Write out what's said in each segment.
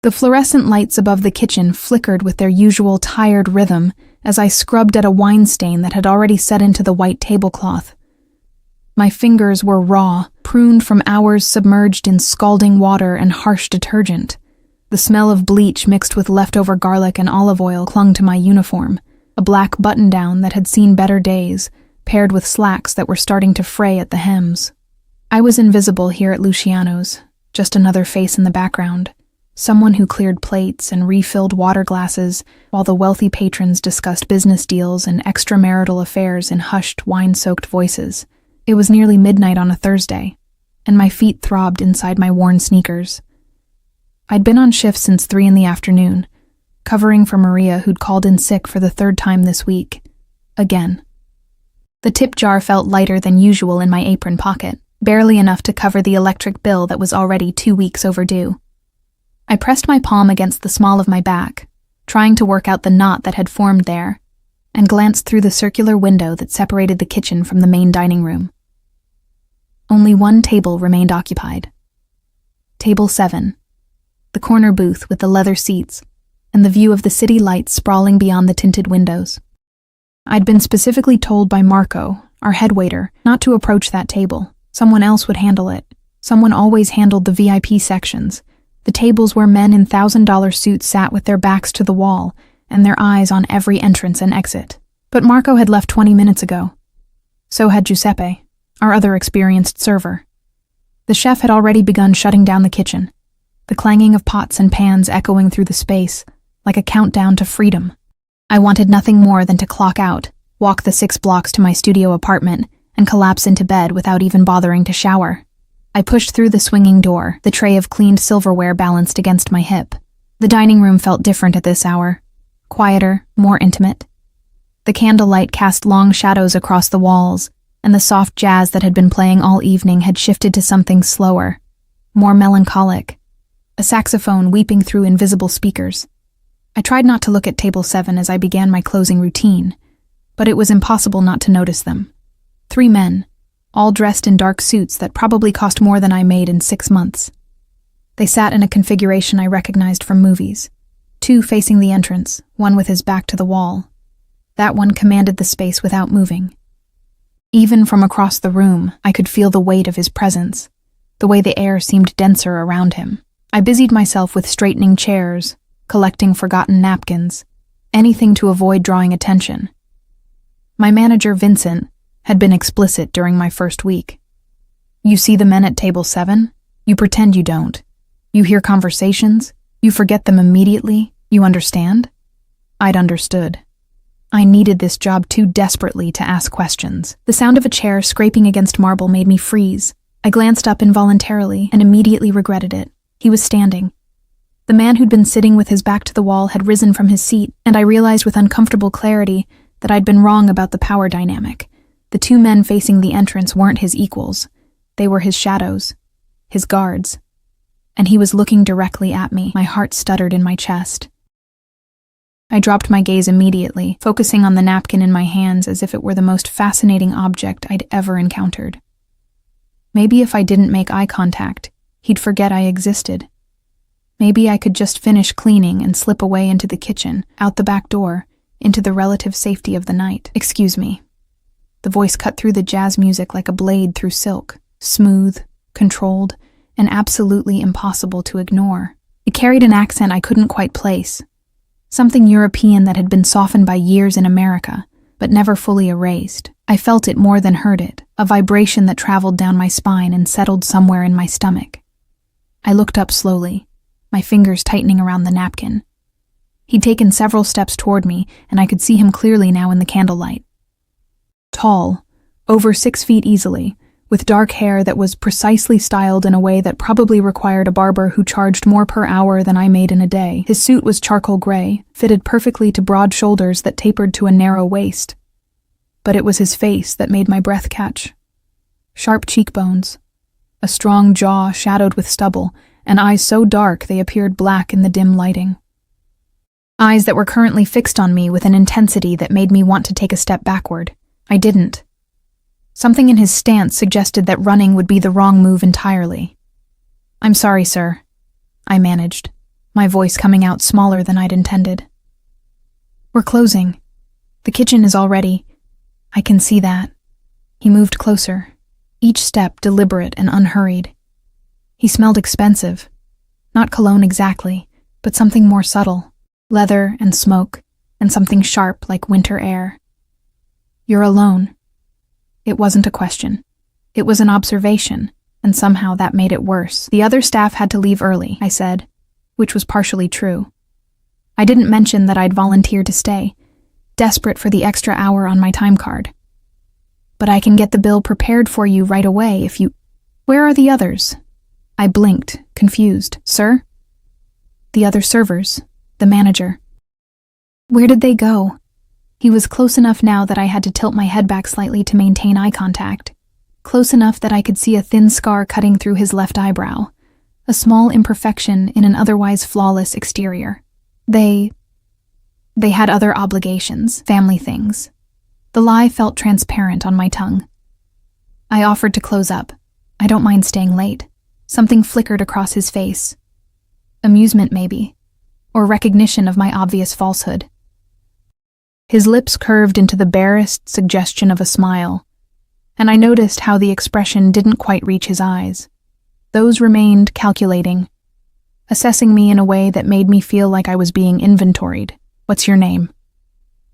The fluorescent lights above the kitchen flickered with their usual tired rhythm as I scrubbed at a wine stain that had already set into the white tablecloth. My fingers were raw, pruned from hours submerged in scalding water and harsh detergent. The smell of bleach mixed with leftover garlic and olive oil clung to my uniform, a black button-down that had seen better days, paired with slacks that were starting to fray at the hems. I was invisible here at Luciano's, just another face in the background. Someone who cleared plates and refilled water glasses while the wealthy patrons discussed business deals and extramarital affairs in hushed, wine-soaked voices. It was nearly midnight on a Thursday, and my feet throbbed inside my worn sneakers. I'd been on shift since 3 in the afternoon, covering for Maria, who'd called in sick for the 3rd time this week. Again. The tip jar felt lighter than usual in my apron pocket, barely enough to cover the electric bill that was already 2 weeks overdue. I pressed my palm against the small of my back, trying to work out the knot that had formed there, and glanced through the circular window that separated the kitchen from the main dining room. Only one table remained occupied. Table 7, the corner booth with the leather seats and the view of the city lights sprawling beyond the tinted windows. I'd been specifically told by Marco, our head waiter, not to approach that table. Someone else would handle it. Someone always handled the VIP sections, the tables where men in $1,000 suits sat with their backs to the wall and their eyes on every entrance and exit. But Marco had left 20 minutes ago. So had Giuseppe, our other experienced server. The chef had already begun shutting down the kitchen, the clanging of pots and pans echoing through the space, like a countdown to freedom. I wanted nothing more than to clock out, walk the 6 blocks to my studio apartment, and collapse into bed without even bothering to shower. I pushed through the swinging door, the tray of cleaned silverware balanced against my hip. The dining room felt different at this hour, quieter, more intimate. The candlelight cast long shadows across the walls, and the soft jazz that had been playing all evening had shifted to something slower, more melancholic, a saxophone weeping through invisible speakers. I tried not to look at table 7 as I began my closing routine, but it was impossible not to notice them. 3 men, all dressed in dark suits that probably cost more than I made in 6 months. They sat in a configuration I recognized from movies, 2 facing the entrance, one with his back to the wall. That one commanded the space without moving. Even from across the room, I could feel the weight of his presence, the way the air seemed denser around him. I busied myself with straightening chairs, collecting forgotten napkins, anything to avoid drawing attention. My manager, Vincent, had been explicit during my first week. You see the men at table 7? You pretend you don't. You hear conversations? You forget them immediately? You understand? I'd understood. I needed this job too desperately to ask questions. The sound of a chair scraping against marble made me freeze. I glanced up involuntarily and immediately regretted it. He was standing. The man who'd been sitting with his back to the wall had risen from his seat, and I realized with uncomfortable clarity that I'd been wrong about the power dynamic. The 2 men facing the entrance weren't his equals. They were his shadows, his guards. And he was looking directly at me. My heart stuttered in my chest. I dropped my gaze immediately, focusing on the napkin in my hands as if it were the most fascinating object I'd ever encountered. Maybe if I didn't make eye contact, he'd forget I existed. Maybe I could just finish cleaning and slip away into the kitchen, out the back door, into the relative safety of the night. Excuse me. The voice cut through the jazz music like a blade through silk, smooth, controlled, and absolutely impossible to ignore. It carried an accent I couldn't quite place, something European that had been softened by years in America, but never fully erased. I felt it more than heard it, a vibration that traveled down my spine and settled somewhere in my stomach. I looked up slowly, my fingers tightening around the napkin. He'd taken several steps toward me, and I could see him clearly now in the candlelight. Tall, over 6 feet easily, with dark hair that was precisely styled in a way that probably required a barber who charged more per hour than I made in a day. His suit was charcoal gray, fitted perfectly to broad shoulders that tapered to a narrow waist. But it was his face that made my breath catch. Sharp cheekbones, a strong jaw shadowed with stubble, and eyes so dark they appeared black in the dim lighting. Eyes that were currently fixed on me with an intensity that made me want to take a step backward. I didn't. Something in his stance suggested that running would be the wrong move entirely. "I'm sorry, sir," I managed, my voice coming out smaller than I'd intended. We're closing. The kitchen is all ready. I can see that. He moved closer, each step deliberate and unhurried. He smelled expensive. Not cologne exactly, but something more subtle. Leather and smoke, and something sharp like winter air. You're alone. It wasn't a question. It was an observation, and somehow that made it worse. The other staff had to leave early, I said, which was partially true. I didn't mention that I'd volunteered to stay, desperate for the extra hour on my time card. But I can get the bill prepared for you right away if you— Where are the others? I blinked, confused. Sir? The other servers, the manager. Where did they go? He was close enough now that I had to tilt my head back slightly to maintain eye contact. Close enough that I could see a thin scar cutting through his left eyebrow, a small imperfection in an otherwise flawless exterior. They had other obligations, family things. The lie felt transparent on my tongue. I offered to close up. I don't mind staying late. Something flickered across his face. Amusement, maybe, or recognition of my obvious falsehood. His lips curved into the barest suggestion of a smile, and I noticed how the expression didn't quite reach his eyes. Those remained calculating, assessing me in a way that made me feel like I was being inventoried. What's your name?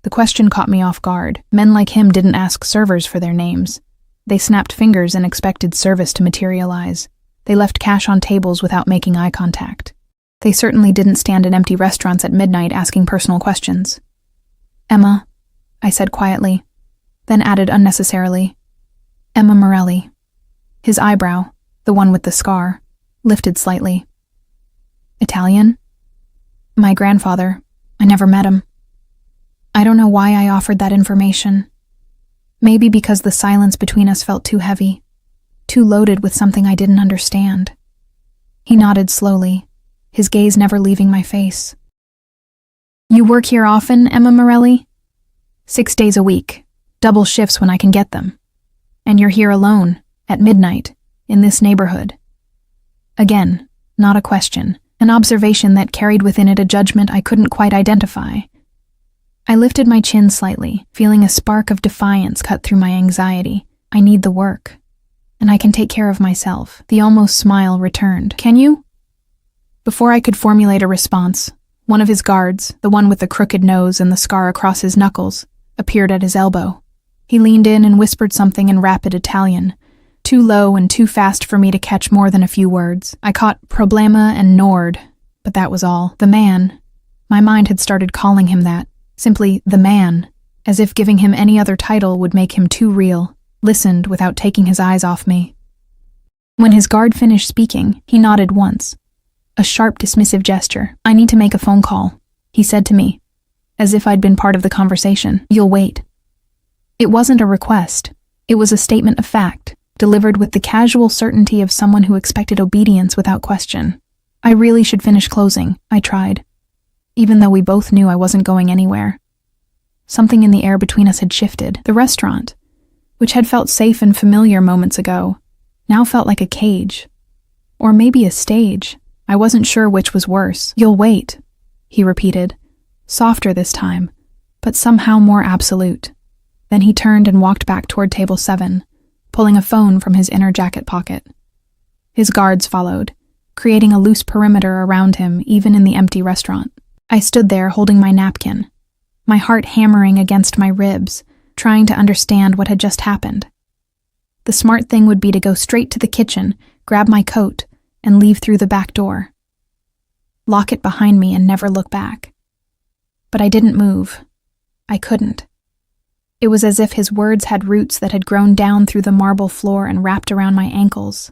The question caught me off guard. Men like him didn't ask servers for their names. They snapped fingers and expected service to materialize. They left cash on tables without making eye contact. They certainly didn't stand in empty restaurants at midnight asking personal questions. Emma, I said quietly, then added unnecessarily, Emma Morelli. His eyebrow, the one with the scar, lifted slightly. Italian? My grandfather. I never met him. I don't know why I offered that information. Maybe because the silence between us felt too heavy, too loaded with something I didn't understand. He nodded slowly, his gaze never leaving my face. You work here often, Emma Morelli? 6 days a week, double shifts when I can get them. And you're here alone, at midnight, in this neighborhood. Again, not a question, an observation that carried within it a judgment I couldn't quite identify. I lifted my chin slightly, feeling a spark of defiance cut through my anxiety. I need the work, and I can take care of myself. The almost smile returned. Can you? Before I could formulate a response, one of his guards, the one with the crooked nose and the scar across his knuckles, appeared at his elbow. He leaned in and whispered something in rapid Italian, too low and too fast for me to catch more than a few words. I caught problema and nord, but that was all. The man. My mind had started calling him that. Simply the man, as if giving him any other title would make him too real, listened without taking his eyes off me. When his guard finished speaking, he nodded once. A sharp, dismissive gesture. I need to make a phone call, he said to me, as if I'd been part of the conversation. You'll wait. It wasn't a request. It was a statement of fact, delivered with the casual certainty of someone who expected obedience without question. I really should finish closing, I tried, even though we both knew I wasn't going anywhere. Something in the air between us had shifted. The restaurant, which had felt safe and familiar moments ago, now felt like a cage. Or maybe a stage. I wasn't sure which was worse. You'll wait, he repeated, softer this time, but somehow more absolute. Then he turned and walked back toward table 7, pulling a phone from his inner jacket pocket. His guards followed, creating a loose perimeter around him even in the empty restaurant. I stood there holding my napkin, my heart hammering against my ribs, trying to understand what had just happened. The smart thing would be to go straight to the kitchen, grab my coat, and leave through the back door. Lock it behind me and never look back. But I didn't move. I couldn't. It was as if his words had roots that had grown down through the marble floor and wrapped around my ankles.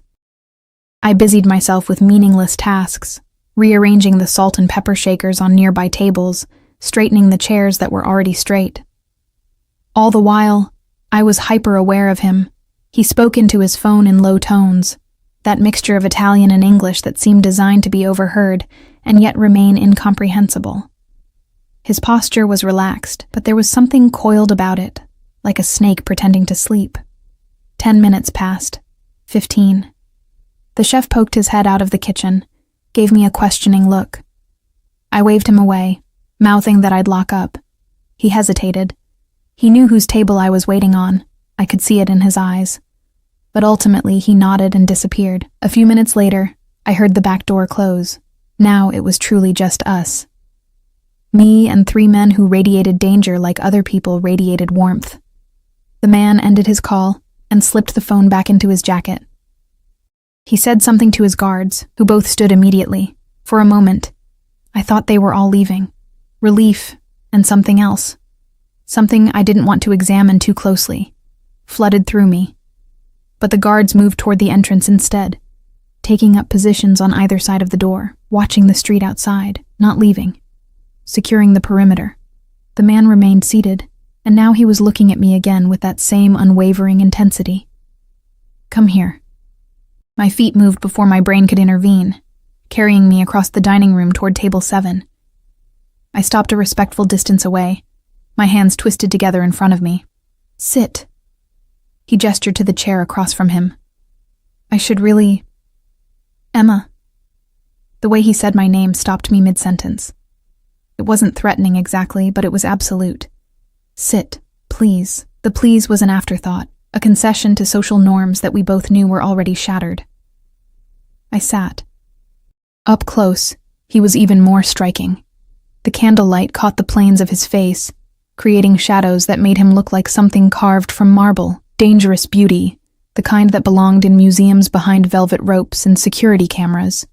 I busied myself with meaningless tasks, rearranging the salt and pepper shakers on nearby tables, straightening the chairs that were already straight. All the while, I was hyper-aware of him. He spoke into his phone in low tones, that mixture of Italian and English that seemed designed to be overheard and yet remain incomprehensible. His posture was relaxed, but there was something coiled about it, like a snake pretending to sleep. 10 minutes passed. 15. The chef poked his head out of the kitchen, gave me a questioning look. I waved him away, mouthing that I'd lock up. He hesitated. He knew whose table I was waiting on. I could see it in his eyes. But ultimately, he nodded and disappeared. A few minutes later, I heard the back door close. Now it was truly just us. Me and 3 men who radiated danger like other people radiated warmth. The man ended his call and slipped the phone back into his jacket. He said something to his guards, who both stood immediately. For a moment, I thought they were all leaving. Relief and something else. Something I didn't want to examine too closely. Flooded through me. But the guards moved toward the entrance instead, taking up positions on either side of the door, watching the street outside, not leaving. Securing the perimeter. The man remained seated, and now he was looking at me again with that same unwavering intensity. Come here. My feet moved before my brain could intervene, carrying me across the dining room toward table 7. I stopped a respectful distance away, my hands twisted together in front of me. Sit. He gestured to the chair across from him. I should really... Emma. The way he said my name stopped me mid-sentence. It wasn't threatening exactly, but it was absolute. Sit, please. The please was an afterthought, a concession to social norms that we both knew were already shattered. I sat. Up close, he was even more striking. The candlelight caught the planes of his face, creating shadows that made him look like something carved from marble. Dangerous beauty, the kind that belonged in museums behind velvet ropes and security cameras.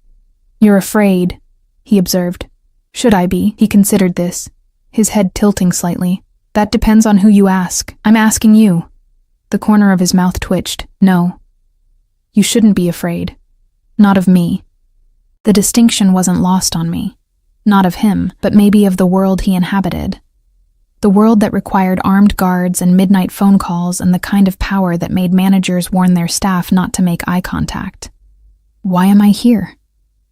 You're afraid, he observed. Should I be? He considered this, his head tilting slightly. That depends on who you ask. I'm asking you. The corner of his mouth twitched. No. You shouldn't be afraid. Not of me. The distinction wasn't lost on me. Not of him, but maybe of the world he inhabited. The world that required armed guards and midnight phone calls and the kind of power that made managers warn their staff not to make eye contact. Why am I here?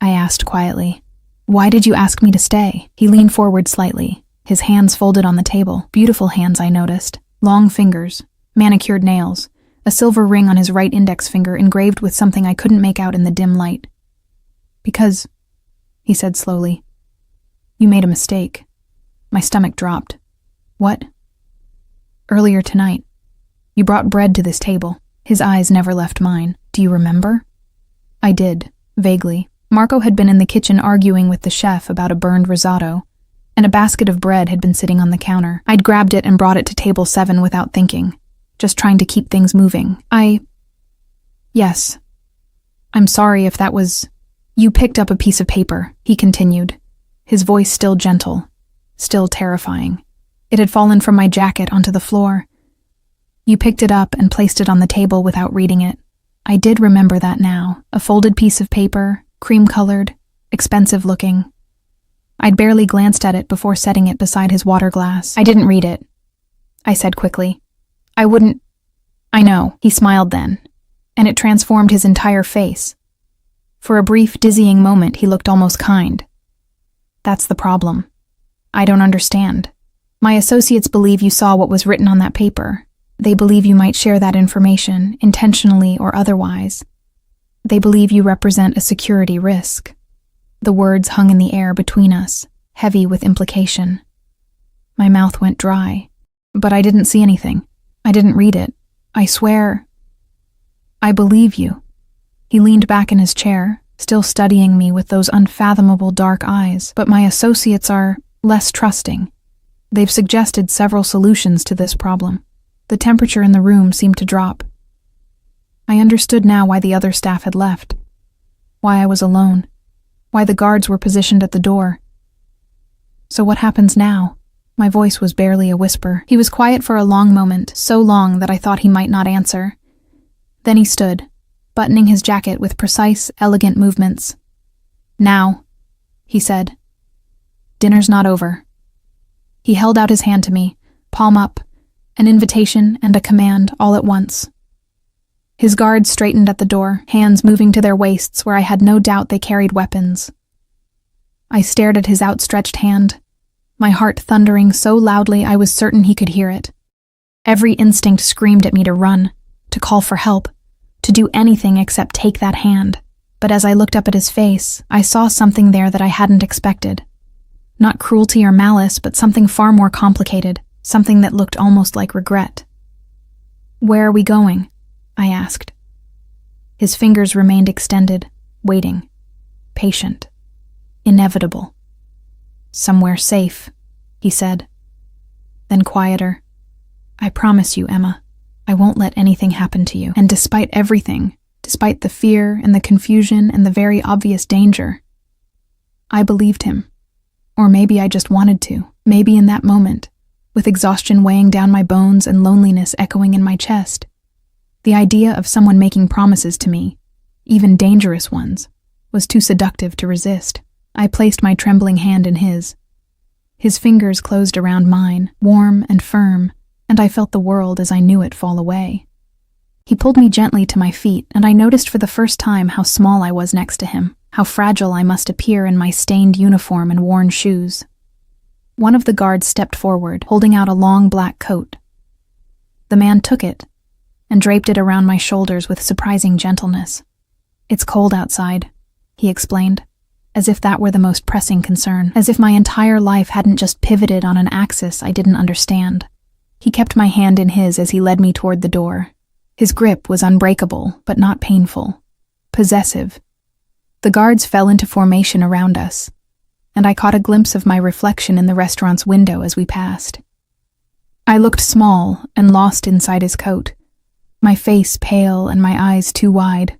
I asked quietly. Why did you ask me to stay? He leaned forward slightly, his hands folded on the table. Beautiful hands, I noticed. Long fingers, manicured nails, a silver ring on his right index finger engraved with something I couldn't make out in the dim light. Because, he said slowly, you made a mistake. My stomach dropped. What? Earlier tonight, you brought bread to this table. His eyes never left mine. Do you remember? I did, vaguely. Marco had been in the kitchen arguing with the chef about a burned risotto, and a basket of bread had been sitting on the counter. I'd grabbed it and brought it to table 7 without thinking, just trying to keep things moving. Yes. I'm sorry if that was... You picked up a piece of paper, he continued, his voice still gentle, still terrifying. It had fallen from my jacket onto the floor. You picked it up and placed it on the table without reading it. I did remember that now. A folded piece of paper, cream-colored, expensive-looking. I'd barely glanced at it before setting it beside his water glass. I didn't read it, I said quickly. I wouldn't... I know, he smiled then, and it transformed his entire face. For a brief, dizzying moment, he looked almost kind. That's the problem. I don't understand. My associates believe you saw what was written on that paper. They believe you might share that information, intentionally or otherwise. They believe you represent a security risk. The words hung in the air between us, heavy with implication. My mouth went dry, but I didn't see anything. I didn't read it. I swear. I believe you. He leaned back in his chair, still studying me with those unfathomable dark eyes, but my associates are less trusting. They've suggested several solutions to this problem. The temperature in the room seemed to drop. I understood now why the other staff had left, why I was alone, why the guards were positioned at the door. So what happens now? My voice was barely a whisper. He was quiet for a long moment, so long that I thought he might not answer. Then he stood, buttoning his jacket with precise, elegant movements. Now, he said. Dinner's not over. He held out his hand to me, palm up, an invitation and a command all at once. His guards straightened at the door, hands moving to their waists where I had no doubt they carried weapons. I stared at his outstretched hand, my heart thundering so loudly I was certain he could hear it. Every instinct screamed at me to run, to call for help, to do anything except take that hand. But as I looked up at his face, I saw something there that I hadn't expected. Not cruelty or malice, but something far more complicated, something that looked almost like regret. "Where are we going?" I asked. His fingers remained extended, waiting, patient, inevitable. "Somewhere safe," he said. Then quieter, "I promise you, Emma, I won't let anything happen to you." And despite everything, despite the fear and the confusion and the very obvious danger, I believed him. Or maybe I just wanted to. Maybe in that moment, with exhaustion weighing down my bones and loneliness echoing in my chest, the idea of someone making promises to me, even dangerous ones, was too seductive to resist. I placed my trembling hand in his. His fingers closed around mine, warm and firm, and I felt the world as I knew it fall away. He pulled me gently to my feet, and I noticed for the first time how small I was next to him, how fragile I must appear in my stained uniform and worn shoes. One of the guards stepped forward, holding out a long black coat. The man took it and draped it around my shoulders with surprising gentleness. "It's cold outside," he explained, as if that were the most pressing concern, as if my entire life hadn't just pivoted on an axis I didn't understand. He kept my hand in his as he led me toward the door. His grip was unbreakable, but not painful. Possessive. The guards fell into formation around us, and I caught a glimpse of my reflection in the restaurant's window as we passed. I looked small and lost inside his coat, my face pale and my eyes too wide.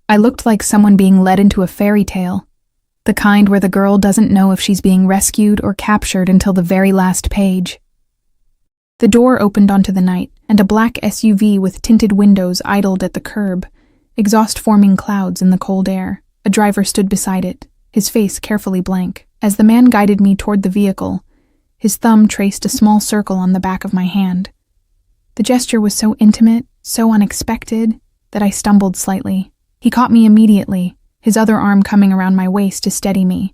I looked like someone being led into a fairy tale, the kind where the girl doesn't know if she's being rescued or captured until the very last page. The door opened onto the night, and a black SUV with tinted windows idled at the curb, exhaust forming clouds in the cold air. A driver stood beside it, his face carefully blank. As the man guided me toward the vehicle, his thumb traced a small circle on the back of my hand. The gesture was so intimate, so unexpected, that I stumbled slightly. He caught me immediately, his other arm coming around my waist to steady me.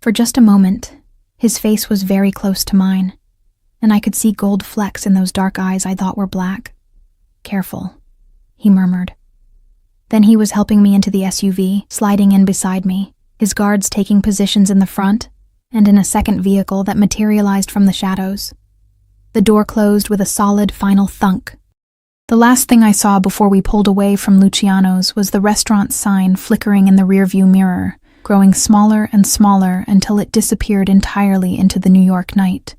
For just a moment, his face was very close to mine, and I could see gold flecks in those dark eyes I thought were black. "Careful," he murmured. Then he was helping me into the SUV, sliding in beside me, his guards taking positions in the front and in a second vehicle that materialized from the shadows. The door closed with a solid final thunk. The last thing I saw before we pulled away from Luciano's was the restaurant sign flickering in the rearview mirror, growing smaller and smaller until it disappeared entirely into the New York night.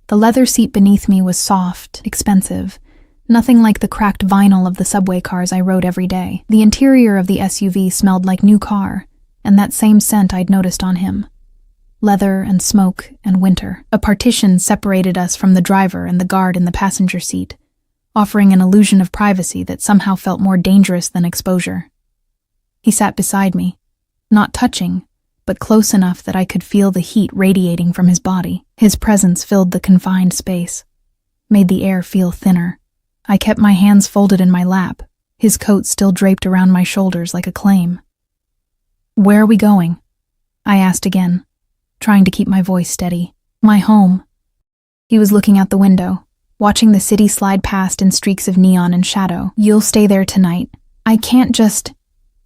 The leather seat beneath me was soft, expensive, nothing like the cracked vinyl of the subway cars I rode every day. The interior of the SUV smelled like new car, and that same scent I'd noticed on him. Leather and smoke and winter. A partition separated us from the driver and the guard in the passenger seat, offering an illusion of privacy that somehow felt more dangerous than exposure. He sat beside me, not touching, but close enough that I could feel the heat radiating from his body. His presence filled the confined space, made the air feel thinner. I kept my hands folded in my lap, his coat still draped around my shoulders like a claim. "Where are we going?" I asked again, trying to keep my voice steady. "My home." He was looking out the window, watching the city slide past in streaks of neon and shadow. "You'll stay there tonight. I can't just...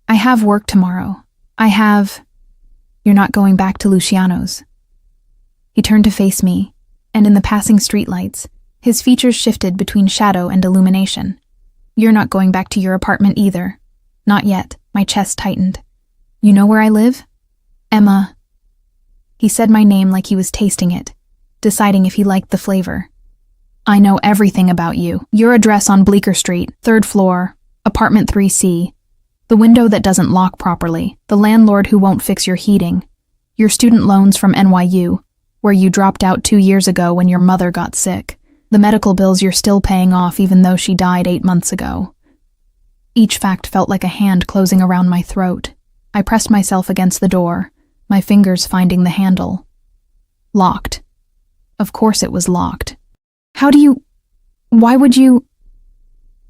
I have work tomorrow. You're not going back to Luciano's." He turned to face me, and in the passing streetlights, his features shifted between shadow and illumination. "You're not going back to your apartment either." "Not yet." My chest tightened. "You know where I live?" "Emma." He said my name like he was tasting it, deciding if he liked the flavor. "I know everything about you. Your address on Bleecker Street, 3rd floor, apartment 3C. The window that doesn't lock properly, the landlord who won't fix your heating, your student loans from NYU, where you dropped out 2 years ago when your mother got sick, the medical bills you're still paying off even though she died 8 months ago." Each fact felt like a hand closing around my throat. I pressed myself against the door, my fingers finding the handle. Locked. Of course it was locked. Why would you...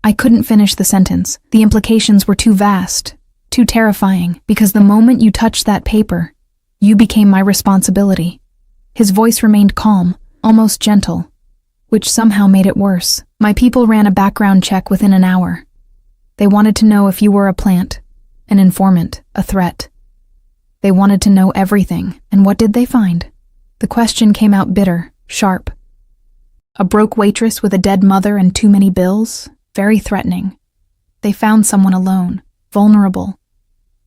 I couldn't finish the sentence. The implications were too vast, too terrifying, because the moment you touched that paper, you became my responsibility. His voice remained calm, almost gentle, which somehow made it worse. "My people ran a background check within an hour. They wanted to know if you were a plant, an informant, a threat. They wanted to know everything, and what did they find? The question came out bitter, sharp. A broke waitress with a dead mother and too many bills? Very threatening. They found someone alone, vulnerable.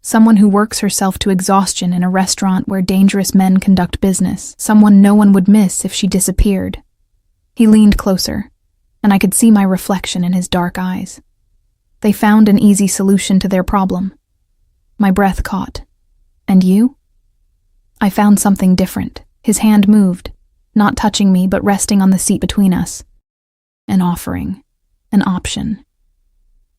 Someone who works herself to exhaustion in a restaurant where dangerous men conduct business. Someone no one would miss if she disappeared. He leaned closer, and I could see my reflection in his dark eyes. They found an easy solution to their problem. My breath caught. And you? I found something different. His hand moved, not touching me but resting on the seat between us. An offering. An option.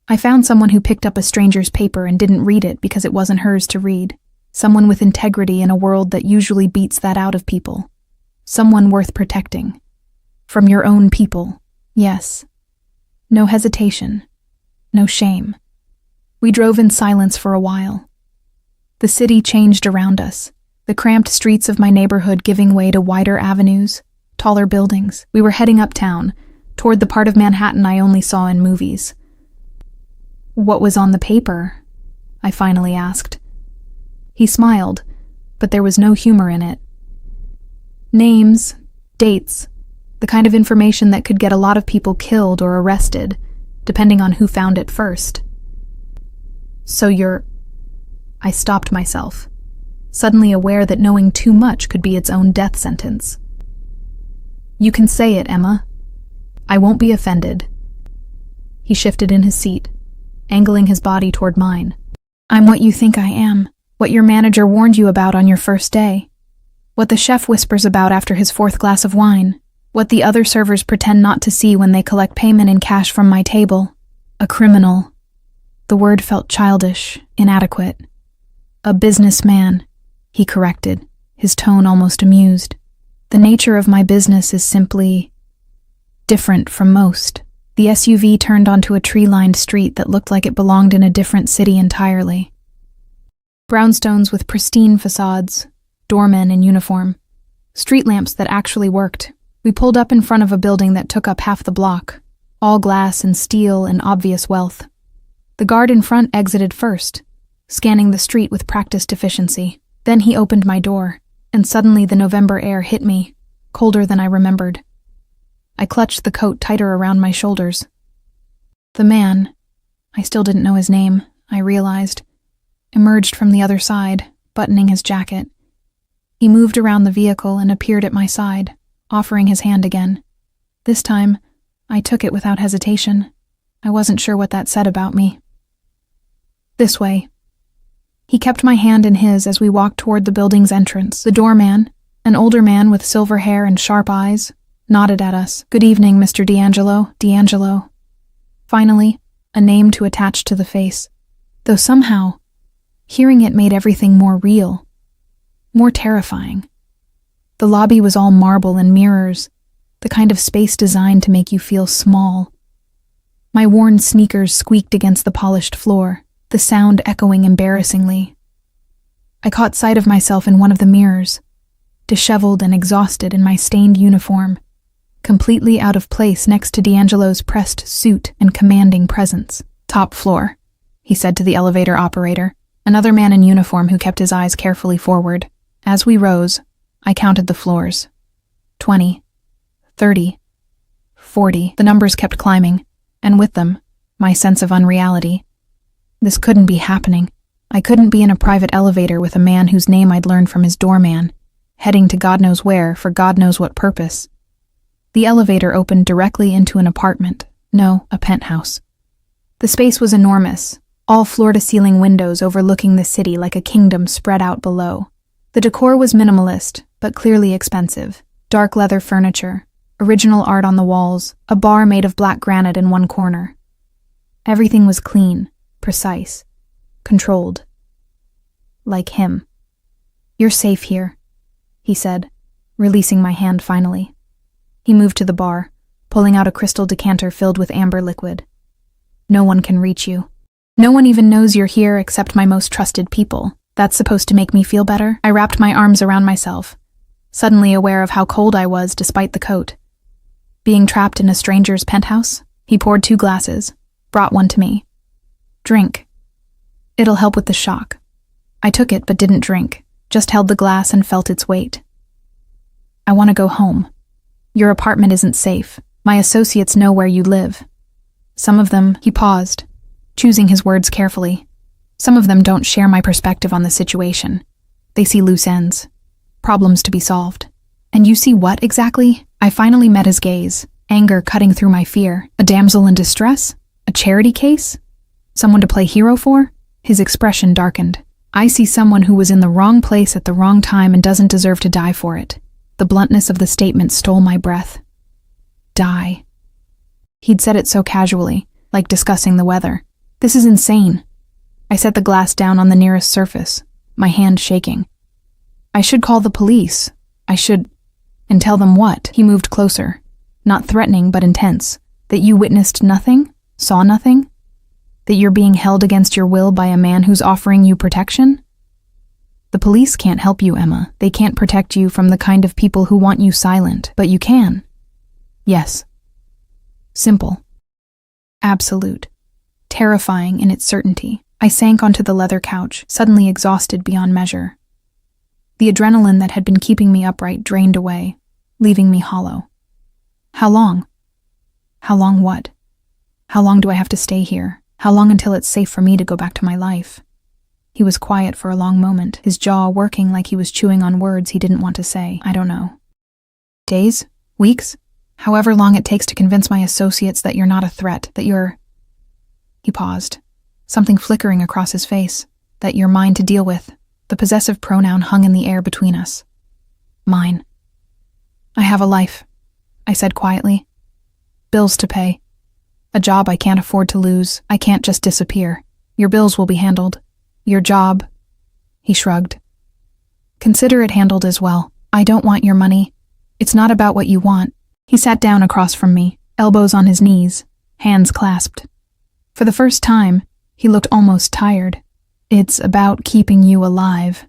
I found someone who picked up a stranger's paper and didn't read it because it wasn't hers to read. Someone with integrity in a world that usually beats that out of people. Someone worth protecting. From your own people, yes. No hesitation. No shame. We drove in silence for a while. The city changed around us, the cramped streets of my neighborhood giving way to wider avenues, taller buildings. We were heading uptown, toward the part of Manhattan I only saw in movies. What was on the paper? I finally asked. He smiled, but there was no humor in it. Names, dates, the kind of information that could get a lot of people killed or arrested, depending on who found it first. So I stopped myself, suddenly aware that knowing too much could be its own death sentence. You can say it, Emma. I won't be offended. He shifted in his seat, angling his body toward mine. I'm what you think I am, what your manager warned you about on your first day, what the chef whispers about after his fourth glass of wine, what the other servers pretend not to see when they collect payment in cash from my table. A criminal. The word felt childish, inadequate. A businessman, he corrected, his tone almost amused. The nature of my business is simply different from most. The SUV turned onto a tree-lined street that looked like it belonged in a different city entirely. Brownstones with pristine facades, doormen in uniform, street lamps that actually worked. We pulled up in front of a building that took up half the block, all glass and steel and obvious wealth. The guard in front exited first, scanning the street with practiced efficiency. Then he opened my door, and suddenly the November air hit me, colder than I remembered. I clutched the coat tighter around my shoulders. The man, I still didn't know his name, I realized, emerged from the other side, buttoning his jacket. He moved around the vehicle and appeared at my side, offering his hand again. This time, I took it without hesitation. I wasn't sure what that said about me. This way. He kept my hand in his as we walked toward the building's entrance. The doorman, an older man with silver hair and sharp eyes, nodded at us. Good evening, Mr. D'Angelo. Finally, a name to attach to the face. Though somehow, hearing it made everything more real, more terrifying. The lobby was all marble and mirrors, the kind of space designed to make you feel small. My worn sneakers squeaked against the polished floor, the sound echoing embarrassingly. I caught sight of myself in one of the mirrors, disheveled and exhausted in my stained uniform, completely out of place next to D'Angelo's pressed suit and commanding presence. Top floor, he said to the elevator operator, another man in uniform who kept his eyes carefully forward. As we rose, I counted the floors. 20, 30, 40. The numbers kept climbing, and with them, my sense of unreality. This couldn't be happening. I couldn't be in a private elevator with a man whose name I'd learned from his doorman, heading to God knows where for God knows what purpose. The elevator opened directly into an apartment. No, a penthouse. The space was enormous, all floor-to-ceiling windows overlooking the city like a kingdom spread out below. The decor was minimalist, but clearly expensive. Dark leather furniture, original art on the walls, a bar made of black granite in one corner. Everything was clean, precise, controlled. Like him. You're safe here, he said, releasing my hand finally. He moved to the bar, pulling out a crystal decanter filled with amber liquid. No one can reach you. No one even knows you're here except my most trusted people. That's supposed to make me feel better? I wrapped my arms around myself, suddenly aware of how cold I was despite the coat. Being trapped in a stranger's penthouse, he poured 2 glasses, brought one to me. Drink. It'll help with the shock. I took it but didn't drink, just held the glass and felt its weight. I want to go home. Your apartment isn't safe. My associates know where you live. Some of them," he paused, choosing his words carefully. "Some of them don't share my perspective on the situation. They see loose ends, problems to be solved." "And you see what exactly?" I finally met his gaze, anger cutting through my fear. "A damsel in distress? A charity case? Someone to play hero for?" His expression darkened. "I see someone who was in the wrong place at the wrong time and doesn't deserve to die for it." The bluntness of the statement stole my breath. Die. He'd said it so casually, like discussing the weather. "This is insane." I set the glass down on the nearest surface, my hand shaking. "I should call the police. I should—" "And tell them what?" He moved closer, not threatening but intense. "That you witnessed nothing? Saw nothing? That you're being held against your will by a man who's offering you protection? The police can't help you, Emma. They can't protect you from the kind of people who want you silent, but you can." "Yes." Simple. Absolute. Terrifying in its certainty. I sank onto the leather couch, suddenly exhausted beyond measure. The adrenaline that had been keeping me upright drained away, leaving me hollow. How long? How long what? How long do I have to stay here? How long until it's safe for me to go back to my life? He was quiet for a long moment, his jaw working like he was chewing on words he didn't want to say. I don't know. Days? Weeks? However long it takes to convince my associates that you're not a threat, that you're... He paused, something flickering across his face, that you're mine to deal with. The possessive pronoun hung in the air between us. Mine. I have a life, I said quietly. Bills to pay. A job I can't afford to lose. I can't just disappear. Your bills will be handled. Your job, he shrugged. Consider it handled as well. I don't want your money. It's not about what you want. He sat down across from me, elbows on his knees, hands clasped. For the first time, he looked almost tired. It's about keeping you alive.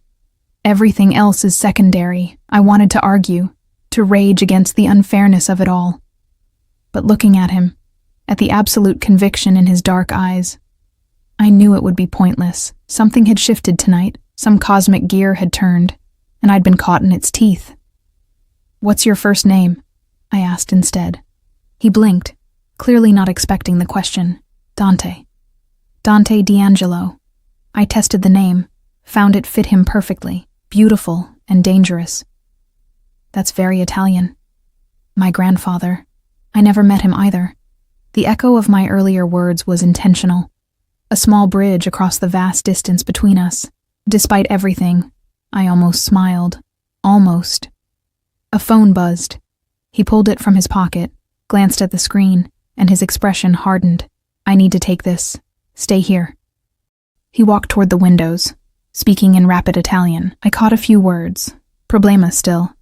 Everything else is secondary. I wanted to argue, to rage against the unfairness of it all. But looking at him, at the absolute conviction in his dark eyes, I knew it would be pointless. Something had shifted tonight, some cosmic gear had turned, and I'd been caught in its teeth. What's your first name? I asked instead. He blinked, clearly not expecting the question. Dante. Dante D'Angelo. I tested the name, found it fit him perfectly, beautiful and dangerous. That's very Italian. My grandfather. I never met him either. The echo of my earlier words was intentional. A small bridge across the vast distance between us. Despite everything, I almost smiled. Almost. A phone buzzed. He pulled it from his pocket, glanced at the screen, and his expression hardened. I need to take this. Stay here. He walked toward the windows, speaking in rapid Italian. I caught a few words. Problema still.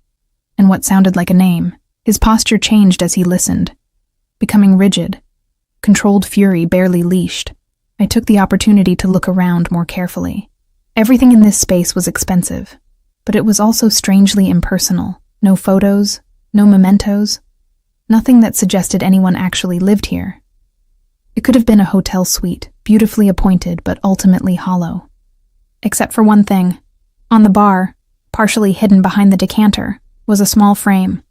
And what sounded like a name. His posture changed as he listened, becoming rigid. Controlled fury barely leashed. I took the opportunity to look around more carefully. Everything in this space was expensive, but it was also strangely impersonal. No photos, no mementos, nothing that suggested anyone actually lived here. It could have been a hotel suite, beautifully appointed but ultimately hollow. Except for one thing. On the bar, partially hidden behind the decanter, was a small frame.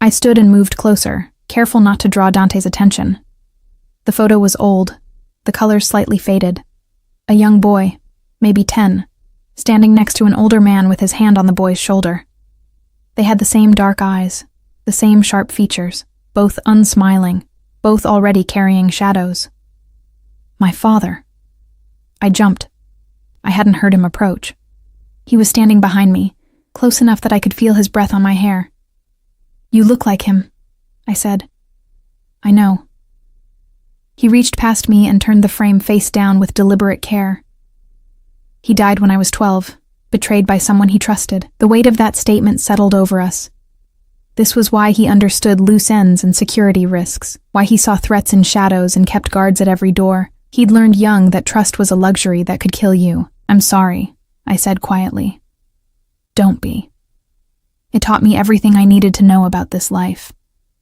I stood and moved closer, careful not to draw Dante's attention. The photo was old, the colors slightly faded. A young boy, maybe 10, standing next to an older man with his hand on the boy's shoulder. They had the same dark eyes, the same sharp features, both unsmiling, both already carrying shadows. My father. I jumped. I hadn't heard him approach. He was standing behind me, close enough that I could feel his breath on my hair. You look like him, I said. I know. He reached past me and turned the frame face down with deliberate care. He died when I was 12, betrayed by someone he trusted. The weight of that statement settled over us. This was why he understood loose ends and security risks, why he saw threats in shadows and kept guards at every door. He'd learned young that trust was a luxury that could kill you. I'm sorry, I said quietly. Don't be. It taught me everything I needed to know about this life.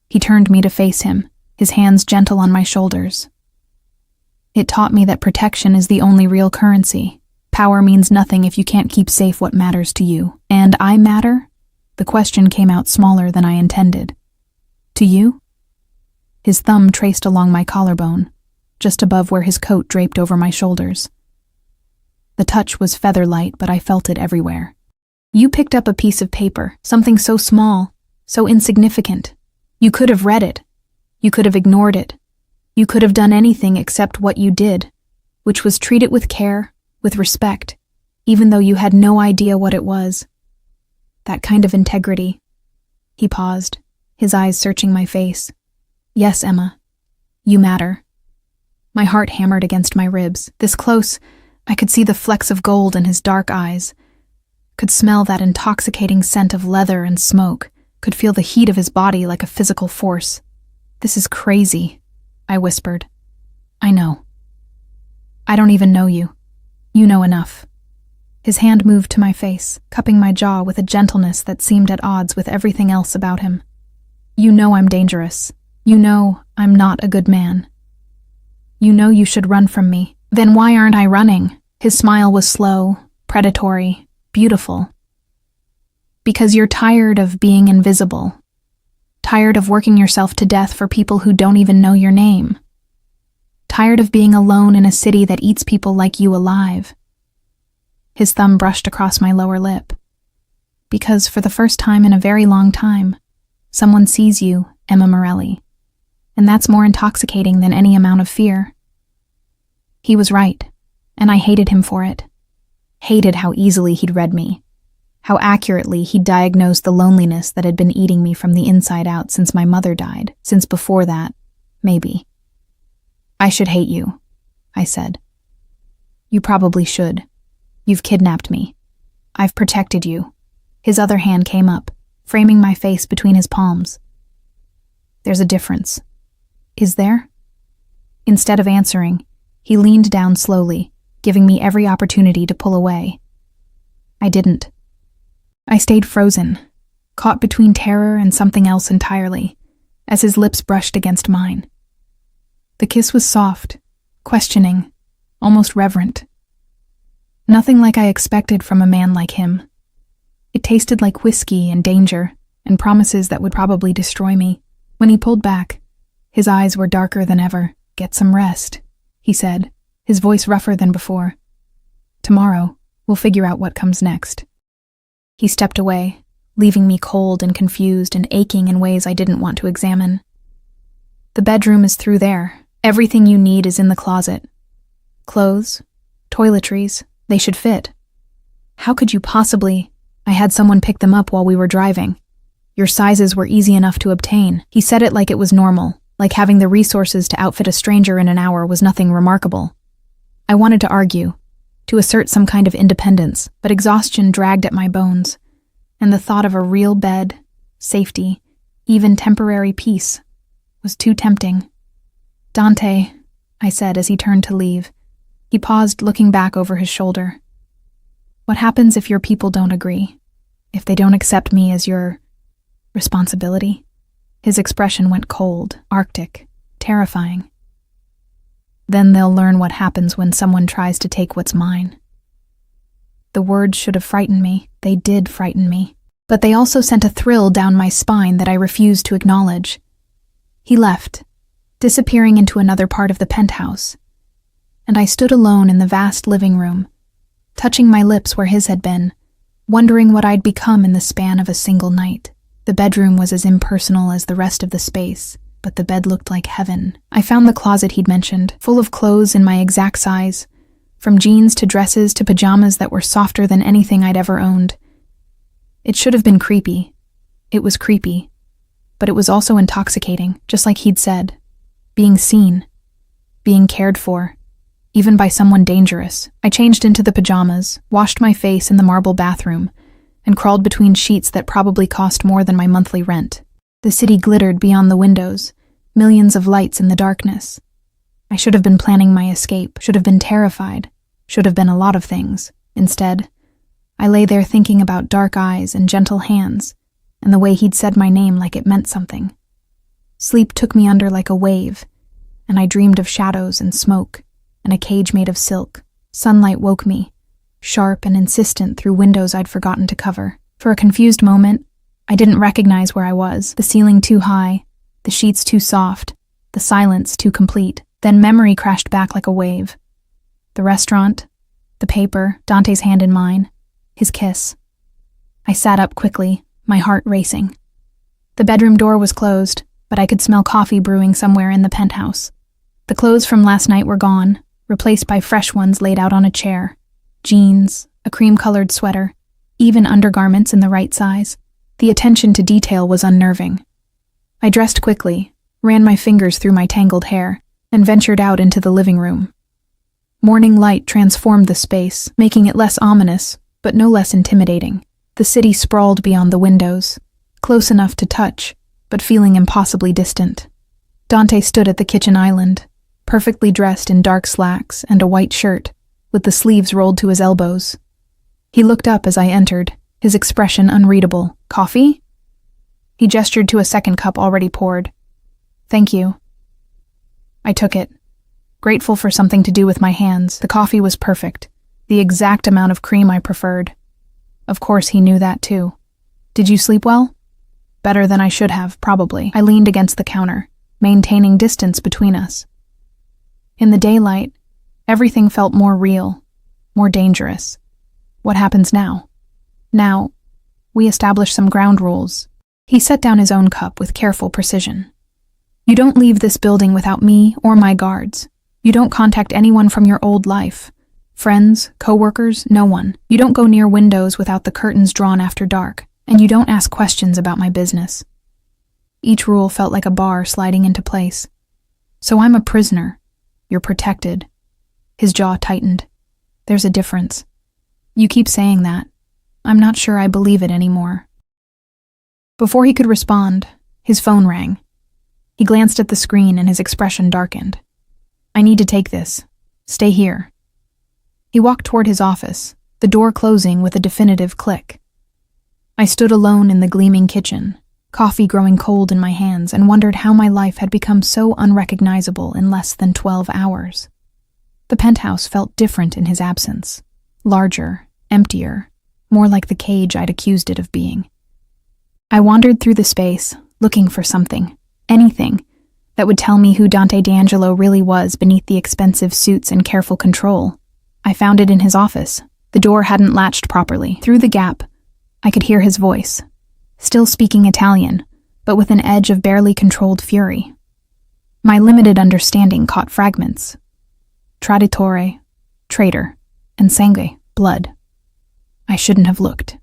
He turned me to face him, his hands gentle on my shoulders. It taught me that protection is the only real currency. Power means nothing if you can't keep safe what matters to you. And I matter? The the question came out smaller than I intended. To you? His thumb traced along my collarbone, just above where his coat draped over my shoulders. The touch was feather-light, but I felt it everywhere. You picked up a piece of paper, something so small, so insignificant. You could have read it. You could have ignored it. You could have done anything except what you did, which was treat it with care, with respect, even though you had no idea what it was. That kind of integrity. He paused, his eyes searching my face. Yes, Emma, you matter. My heart hammered against my ribs. This close, I could see the flecks of gold in his dark eyes, could smell that intoxicating scent of leather and smoke, could feel the heat of his body like a physical force. This is crazy, I whispered. I know. I don't even know you. You know enough. His hand moved to my face, cupping my jaw with a gentleness that seemed at odds with everything else about him. You know I'm dangerous. You know I'm not a good man. You know you should run from me. Then why aren't I running? His smile was slow, predatory, beautiful. Because you're tired of being invisible. Tired of working yourself to death for people who don't even know your name. Tired of being alone in a city that eats people like you alive. His thumb brushed across my lower lip. Because for the first time in a very long time, someone sees you, Emma Morelli. And that's more intoxicating than any amount of fear. He was right, and I hated him for it. Hated how easily he'd read me. How accurately he'd diagnosed the loneliness that had been eating me from the inside out since my mother died, since before that, maybe. I should hate you, I said. You probably should. You've kidnapped me. I've protected you. His other hand came up, framing my face between his palms. There's a difference. Is there? Instead of answering, he leaned down slowly, giving me every opportunity to pull away. I didn't. I stayed frozen, caught between terror and something else entirely, as his lips brushed against mine. The kiss was soft, questioning, almost reverent. Nothing like I expected from a man like him. It tasted like whiskey and danger, and promises that would probably destroy me. When he pulled back, his eyes were darker than ever. Get some rest, he said, his voice rougher than before. Tomorrow, we'll figure out what comes next. He stepped away, leaving me cold and confused and aching in ways I didn't want to examine. The bedroom is through there. Everything you need is in the closet. Clothes, toiletries, they should fit. How could you possibly? I had someone pick them up while we were driving. Your sizes were easy enough to obtain. He said it like it was normal, like having the resources to outfit a stranger in an hour was nothing remarkable. I wanted to argue, to assert some kind of independence, but exhaustion dragged at my bones, and the thought of a real bed, safety, even temporary peace, was too tempting. Dante, I said as he turned to leave. He paused, looking back over his shoulder. What happens if your people don't agree? If they don't accept me as your responsibility? His expression went cold, arctic, terrifying. Then they'll learn what happens when someone tries to take what's mine. The words should have frightened me. They did frighten me. But they also sent a thrill down my spine that I refused to acknowledge. He left, disappearing into another part of the penthouse, and I stood alone in the vast living room, touching my lips where his had been, wondering what I'd become in the span of a single night. The bedroom was as impersonal as the rest of the space, but the bed looked like heaven. I found the closet he'd mentioned, full of clothes in my exact size, from jeans to dresses to pajamas that were softer than anything I'd ever owned. It should have been creepy. It was creepy, but it was also intoxicating, just like he'd said. Being seen, being cared for, even by someone dangerous. I changed into the pajamas, washed my face in the marble bathroom, and crawled between sheets that probably cost more than my monthly rent. The city glittered beyond the windows, millions of lights in the darkness. I should have been planning my escape, should have been terrified, should have been a lot of things. Instead, I lay there thinking about dark eyes and gentle hands, and the way he'd said my name like it meant something. Sleep took me under like a wave, and I dreamed of shadows and smoke, and a cage made of silk. Sunlight woke me, sharp and insistent through windows I'd forgotten to cover. For a confused moment, I didn't recognize where I was, the ceiling too high, the sheets too soft, the silence too complete. Then memory crashed back like a wave. The restaurant, the paper, Dante's hand in mine, his kiss. I sat up quickly, my heart racing. The bedroom door was closed, but I could smell coffee brewing somewhere in the penthouse. The clothes from last night were gone, replaced by fresh ones laid out on a chair. Jeans, a cream-colored sweater, even undergarments in the right size. The attention to detail was unnerving. I dressed quickly, ran my fingers through my tangled hair, and ventured out into the living room. Morning light transformed the space, making it less ominous, but no less intimidating. The city sprawled beyond the windows, close enough to touch, but feeling impossibly distant. Dante stood at the kitchen island, perfectly dressed in dark slacks and a white shirt, with the sleeves rolled to his elbows. He looked up as I entered, his expression unreadable. "Coffee?" He gestured to a second cup already poured. "Thank you." I took it, grateful for something to do with my hands. The coffee was perfect, the exact amount of cream I preferred. Of course he knew that too. "Did you sleep well?" "Better than I should have, probably." I leaned against the counter, maintaining distance between us. In the daylight, everything felt more real, more dangerous. What happens now? Now, we establish some ground rules. He set down his own cup with careful precision. "You don't leave this building without me or my guards. You don't contact anyone from your old life. Friends, co-workers, no one. You don't go near windows without the curtains drawn after dark, and you don't ask questions about my business." Each rule felt like a bar sliding into place. "So I'm a prisoner. You're protected." His jaw tightened. "There's a difference. You keep saying that. I'm not sure I believe it anymore." Before he could respond, his phone rang. He glanced at the screen and his expression darkened. "I need to take this. Stay here." He walked toward his office, the door closing with a definitive click. I stood alone in the gleaming kitchen, coffee growing cold in my hands, and wondered how my life had become so unrecognizable in less than 12 hours. The penthouse felt different in his absence. Larger, emptier, more like the cage I'd accused it of being. I wandered through the space, looking for something, anything, that would tell me who Dante D'Angelo really was beneath the expensive suits and careful control. I found it in his office. The door hadn't latched properly. Through the gap, I could hear his voice, still speaking Italian, but with an edge of barely controlled fury. My limited understanding caught fragments. Traditore, traitor, and sangue, blood. I shouldn't have looked.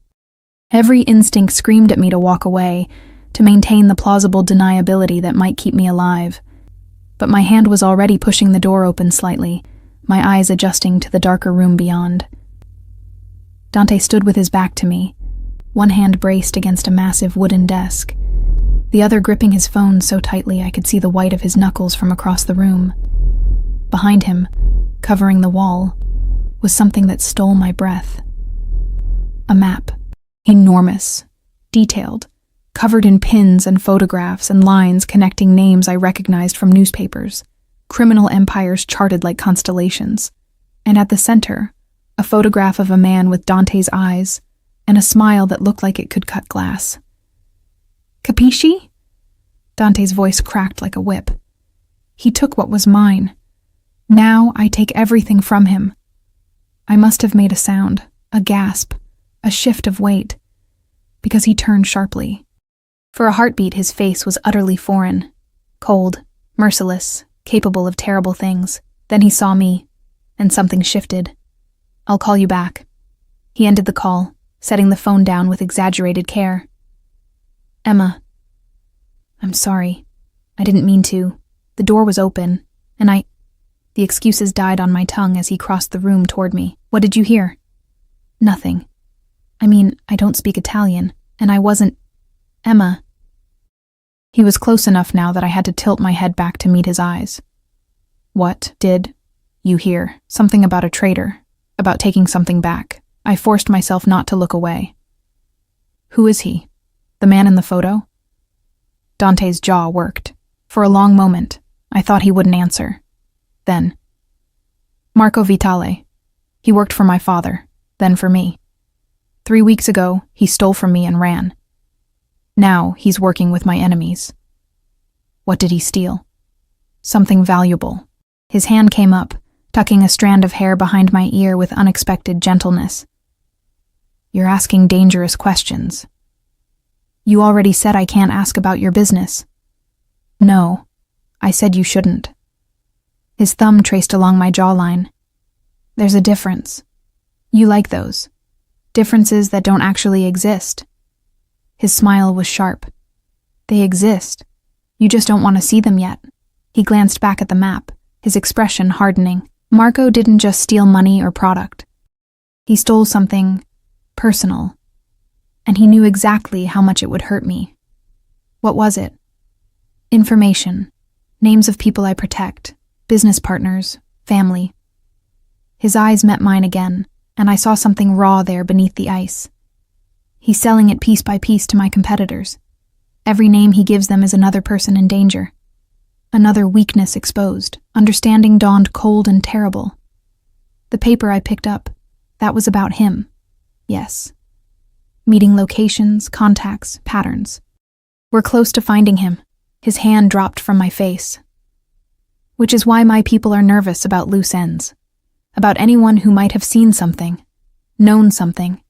Every instinct screamed at me to walk away, to maintain the plausible deniability that might keep me alive. But my hand was already pushing the door open slightly, my eyes adjusting to the darker room beyond. Dante stood with his back to me, one hand braced against a massive wooden desk, the other gripping his phone so tightly I could see the white of his knuckles from across the room. Behind him, covering the wall, was something that stole my breath. A map, enormous, detailed, covered in pins and photographs and lines connecting names I recognized from newspapers, criminal empires charted like constellations, and at the center, a photograph of a man with Dante's eyes and a smile that looked like it could cut glass. "Capisci?" Dante's voice cracked like a whip. "He took what was mine. Now I take everything from him." I must have made a sound, a gasp, a shift of weight, because he turned sharply. For a heartbeat, his face was utterly foreign, cold, merciless, capable of terrible things. Then he saw me, and something shifted. "I'll call you back." He ended the call, setting the phone down with exaggerated care. "Emma, I'm sorry. I didn't mean to. The door was open, and The excuses died on my tongue as he crossed the room toward me. "What did you hear?" "Nothing. I mean, I don't speak Italian, and I wasn't... Emma." He was close enough now that I had to tilt my head back to meet his eyes. "What did you hear?" "Something about a traitor, about taking something back." I forced myself not to look away. "Who is he? The man in the photo?" Dante's jaw worked. For a long moment, I thought he wouldn't answer. Then, "Marco Vitale. He worked for my father, then for me. 3 weeks ago, he stole from me and ran." Now he's working with my enemies. What did he steal? Something valuable. His hand came up, tucking a strand of hair behind my ear with unexpected gentleness. You're asking dangerous questions. You already said I can't ask about your business. No, I said you shouldn't. His thumb traced along my jawline. There's a difference. You like those. Differences that don't actually exist. His smile was sharp. They exist. You just don't want to see them yet. He glanced back at the map, his expression hardening. Marco didn't just steal money or product. He stole something personal, and he knew exactly how much it would hurt me. What was it? Information. Names of people I protect. Business partners. Family. His eyes met mine again, and I saw something raw there beneath the ice. He's selling it piece by piece to my competitors. Every name he gives them is another person in danger. Another weakness exposed. Understanding dawned cold and terrible. The paper I picked up, that was about him. Yes. Meeting locations, contacts, patterns. We're close to finding him. His hand dropped from my face. Which is why my people are nervous about loose ends. About anyone who might have seen something, known something,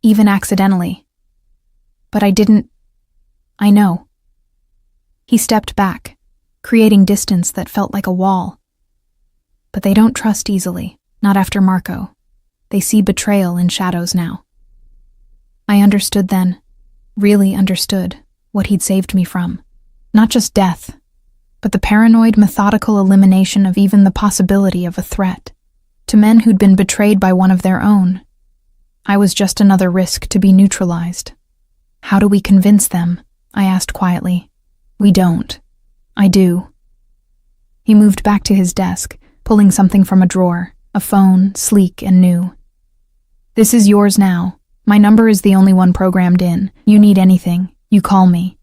even accidentally. But I know. He stepped back, creating distance that felt like a wall. But they don't trust easily, not after Marco. They see betrayal in shadows now. I understood then, really understood, what he'd saved me from. Not just death, but the paranoid, methodical elimination of even the possibility of a threat. To men who'd been betrayed by one of their own. I was just another risk to be neutralized. How do we convince them? I asked quietly. We don't. I do. He moved back to his desk, pulling something from a drawer, a phone, sleek and new. This is yours now. My number is the only one programmed in. You need anything, you call me.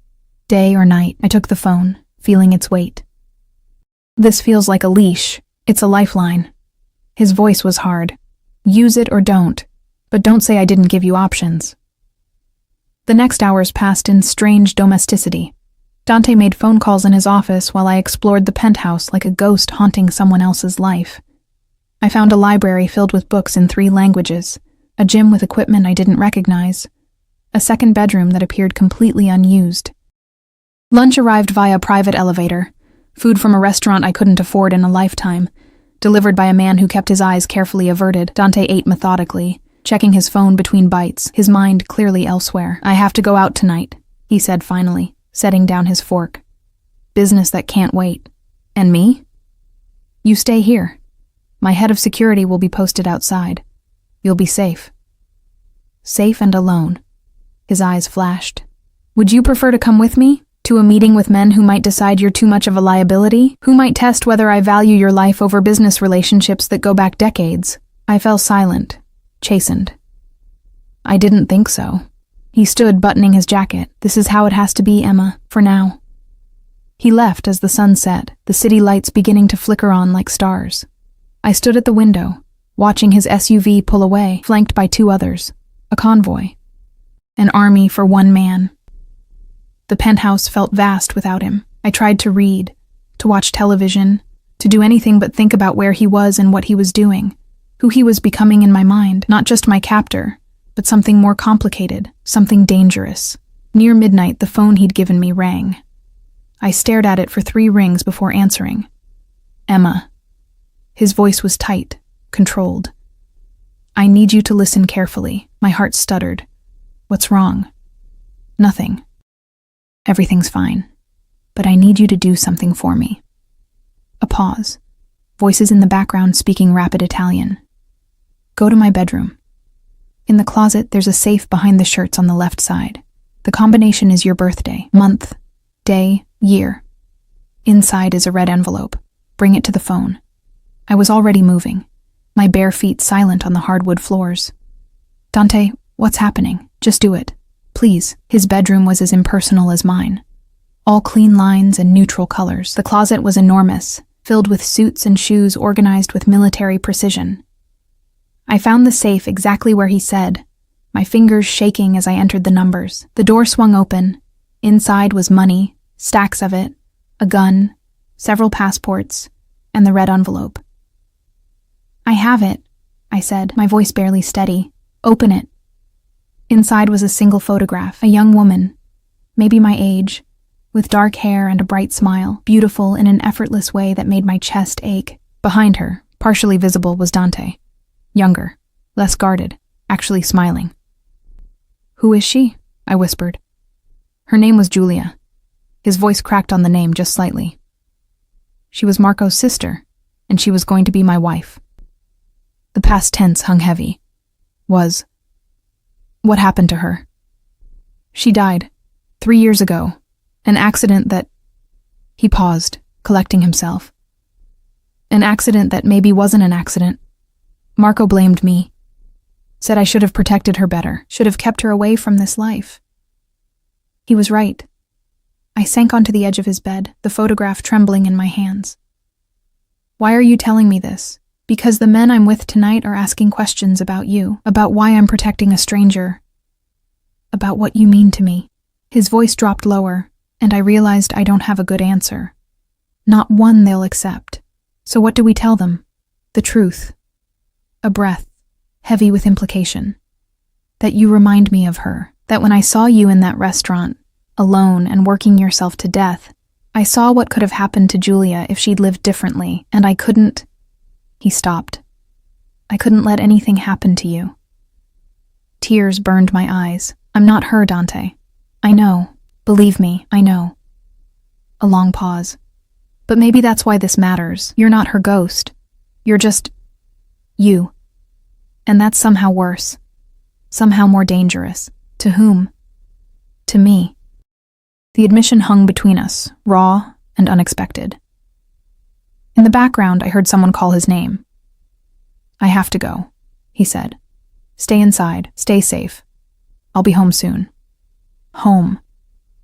Day or night. I took the phone, feeling its weight. This feels like a leash. It's a lifeline. His voice was hard. Use it or don't, but don't say I didn't give you options. The next hours passed in strange domesticity. Dante made phone calls in his office while I explored the penthouse like a ghost haunting someone else's life. I found a library filled with books in 3 languages, a gym with equipment I didn't recognize, a second bedroom that appeared completely unused. Lunch arrived via private elevator, food from a restaurant I couldn't afford in a lifetime. Delivered by a man who kept his eyes carefully averted, Dante ate methodically, checking his phone between bites, his mind clearly elsewhere. I have to go out tonight, he said finally, setting down his fork. Business that can't wait. And me? You stay here. My head of security will be posted outside. You'll be safe. Safe and alone. His eyes flashed. Would you prefer to come with me? To a meeting with men who might decide you're too much of a liability? Who might test whether I value your life over business relationships that go back decades? I fell silent, chastened. I didn't think so. He stood buttoning his jacket. This is how it has to be, Emma, for now. He left as the sun set, the city lights beginning to flicker on like stars. I stood at the window, watching his SUV pull away, flanked by 2 others, a convoy. An army for one man. The penthouse felt vast without him. I tried to read, to watch television, to do anything but think about where he was and what he was doing, who he was becoming in my mind, not just my captor, but something more complicated, something dangerous. Near midnight, the phone he'd given me rang. I stared at it for 3 rings before answering. Emma. His voice was tight, controlled. I need you to listen carefully. My heart stuttered. What's wrong? Nothing. Everything's fine, but I need you to do something for me. A pause. Voices in the background speaking rapid Italian. Go to my bedroom. In the closet, there's a safe behind the shirts on the left side. The combination is your birthday, month, day, year. Inside is a red envelope. Bring it to the phone. I was already moving, my bare feet silent on the hardwood floors. Dante, what's happening? Just do it. Please. His bedroom was as impersonal as mine. All clean lines and neutral colors. The closet was enormous, filled with suits and shoes organized with military precision. I found the safe exactly where he said, my fingers shaking as I entered the numbers. The door swung open, Inside was money, stacks of it, a gun, several passports, and the red envelope. "I have it," I said, my voice barely steady. "Open it." Inside was a single photograph, a young woman, maybe my age, with dark hair and a bright smile, beautiful in an effortless way that made my chest ache. Behind her, partially visible, was Dante. Younger, less guarded, actually smiling. "Who is she?" I whispered. Her name was Julia. His voice cracked on the name just slightly. She was Marco's sister, and she was going to be my wife. The past tense hung heavy. Was. What happened to her? She died, 3 years ago. An accident that... He paused, collecting himself. An accident that maybe wasn't an accident. Marco blamed me. Said I should have protected her better, should have kept her away from this life. He was right. I sank onto the edge of his bed, the photograph trembling in my hands. "Why are you telling me this?" "Because the men I'm with tonight are asking questions about you, about why I'm protecting a stranger, about what you mean to me." His voice dropped lower, and I realized I don't have a good answer. Not one they'll accept. So what do we tell them? The truth. A breath, heavy with implication. That you remind me of her, that when I saw you in that restaurant, alone and working yourself to death, I saw what could have happened to Julia if she'd lived differently, and I couldn't... He stopped. "I couldn't let anything happen to you." Tears burned my eyes. "I'm not her, Dante. I know. Believe me, I know." A long pause. "But maybe that's why this matters. You're not her ghost. You're just... you. And that's somehow worse. Somehow more dangerous. To whom? To me." The admission hung between us, raw and unexpected. In the background, I heard someone call his name. "I have to go," he said. "Stay inside. Stay safe. I'll be home soon." Home.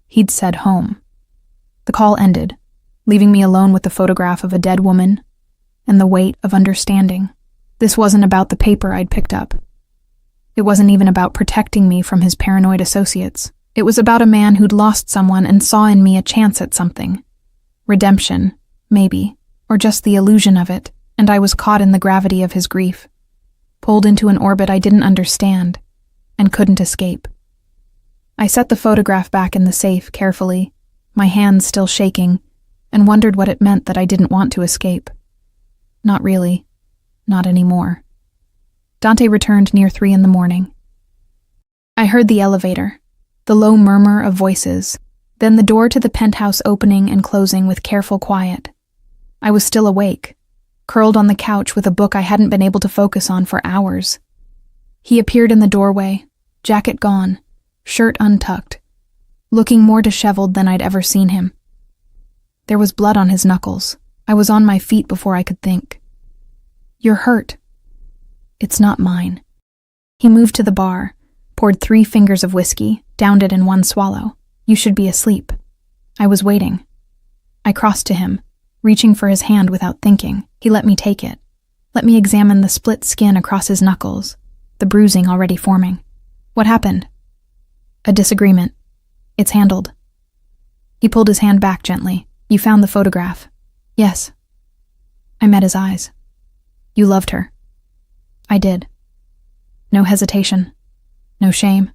He'd said home. The call ended, leaving me alone with the photograph of a dead woman and the weight of understanding. This wasn't about the paper I'd picked up. It wasn't even about protecting me from his paranoid associates. It was about a man who'd lost someone and saw in me a chance at something. Redemption, maybe, or just the illusion of it, and I was caught in the gravity of his grief, pulled into an orbit I didn't understand and couldn't escape. I set the photograph back in the safe carefully, my hands still shaking, and wondered what it meant that I didn't want to escape. Not really. Not anymore. Dante returned near 3 a.m. I heard the elevator, the low murmur of voices, then the door to the penthouse opening and closing with careful quiet. I was still awake, curled on the couch with a book I hadn't been able to focus on for hours. He appeared in the doorway, jacket gone, shirt untucked, looking more disheveled than I'd ever seen him. There was blood on his knuckles. I was on my feet before I could think. "You're hurt." "It's not mine." He moved to the bar, poured 3 fingers of whiskey, downed it in one swallow. "You should be asleep." I was waiting. I crossed to him, reaching for his hand without thinking. He let me take it. Let me examine the split skin across his knuckles, the bruising already forming. "What happened?" "A disagreement. It's handled." He pulled his hand back gently. "You found the photograph." "Yes." I met his eyes. "You loved her." "I did." No hesitation. No shame.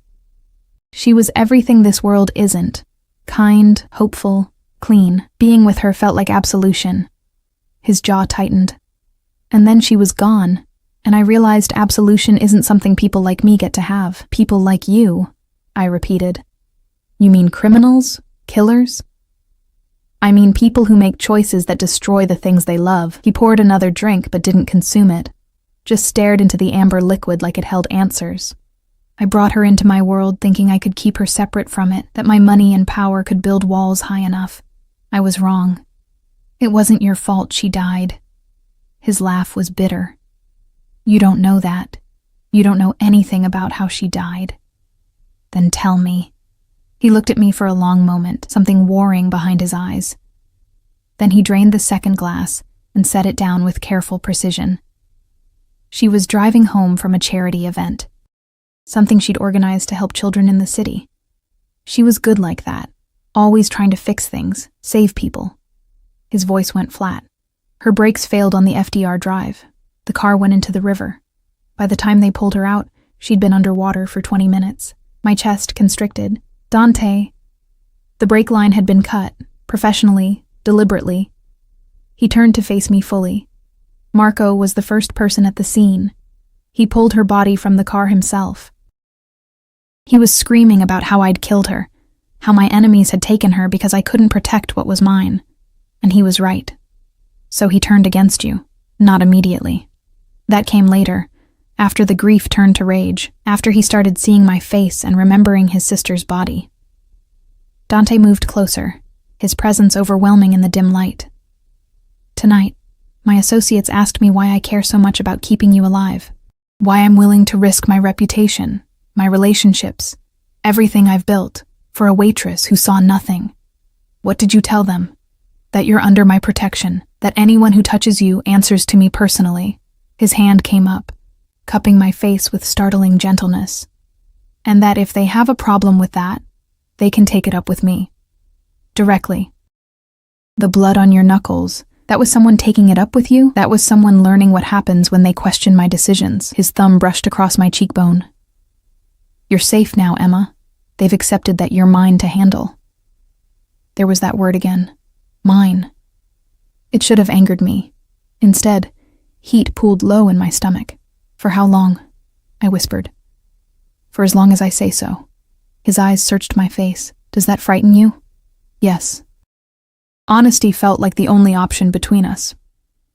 She was everything this world isn't. Kind, hopeful, clean. Being with her felt like absolution. His jaw tightened. And then she was gone, and I realized absolution isn't something people like me get to have. "People like you," I repeated. "You mean criminals? Killers?" "I mean people who make choices that destroy the things they love." He poured another drink but didn't consume it, just stared into the amber liquid like it held answers. I brought her into my world thinking I could keep her separate from it, that my money and power could build walls high enough. I was wrong. It wasn't your fault she died. His laugh was bitter. "You don't know that. You don't know anything about how she died." "Then tell me." He looked at me for a long moment, something warring behind his eyes. Then he drained the second glass and set it down with careful precision. She was driving home from a charity event, something she'd organized to help children in the city. She was good like that, always trying to fix things, save people. His voice went flat. Her brakes failed on the FDR drive. The car went into the river. By the time they pulled her out, she'd been underwater for 20 minutes. My chest constricted. Dante. The brake line had been cut, professionally, deliberately. He turned to face me fully. Marco was the first person at the scene. He pulled her body from the car himself. He was screaming about how I'd killed her, how my enemies had taken her because I couldn't protect what was mine. And he was right. So he turned against you, not immediately. That came later, after the grief turned to rage, after he started seeing my face and remembering his sister's body. Dante moved closer, his presence overwhelming in the dim light. Tonight, my associates asked me why I care so much about keeping you alive, why I'm willing to risk my reputation, my relationships, everything I've built, for a waitress who saw nothing. What did you tell them? That you're under my protection, that anyone who touches you answers to me personally. His hand came up, cupping my face with startling gentleness. And that if they have a problem with that, they can take it up with me. Directly. The blood on your knuckles, that was someone taking it up with you? That was someone learning what happens when they question my decisions. His thumb brushed across my cheekbone. You're safe now, Emma. They've accepted that you're mine to handle. There was that word again. Mine. It should have angered me. Instead, heat pooled low in my stomach. For how long? I whispered. For as long as I say so. His eyes searched my face. Does that frighten you? Yes. Honesty felt like the only option between us.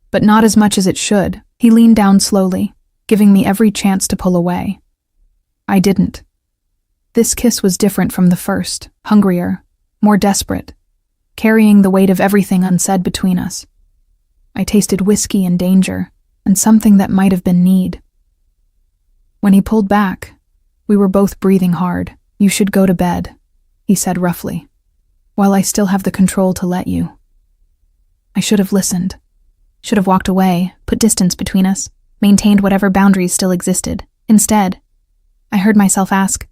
But not as much as it should. He leaned down slowly, giving me every chance to pull away. I didn't. This kiss was different from the first, hungrier, more desperate, carrying the weight of everything unsaid between us. I tasted whiskey and danger, and something that might have been need. When he pulled back, we were both breathing hard. You should go to bed, he said roughly, while I still have the control to let you. I should have listened, should have walked away, put distance between us, maintained whatever boundaries still existed. Instead, I heard myself ask,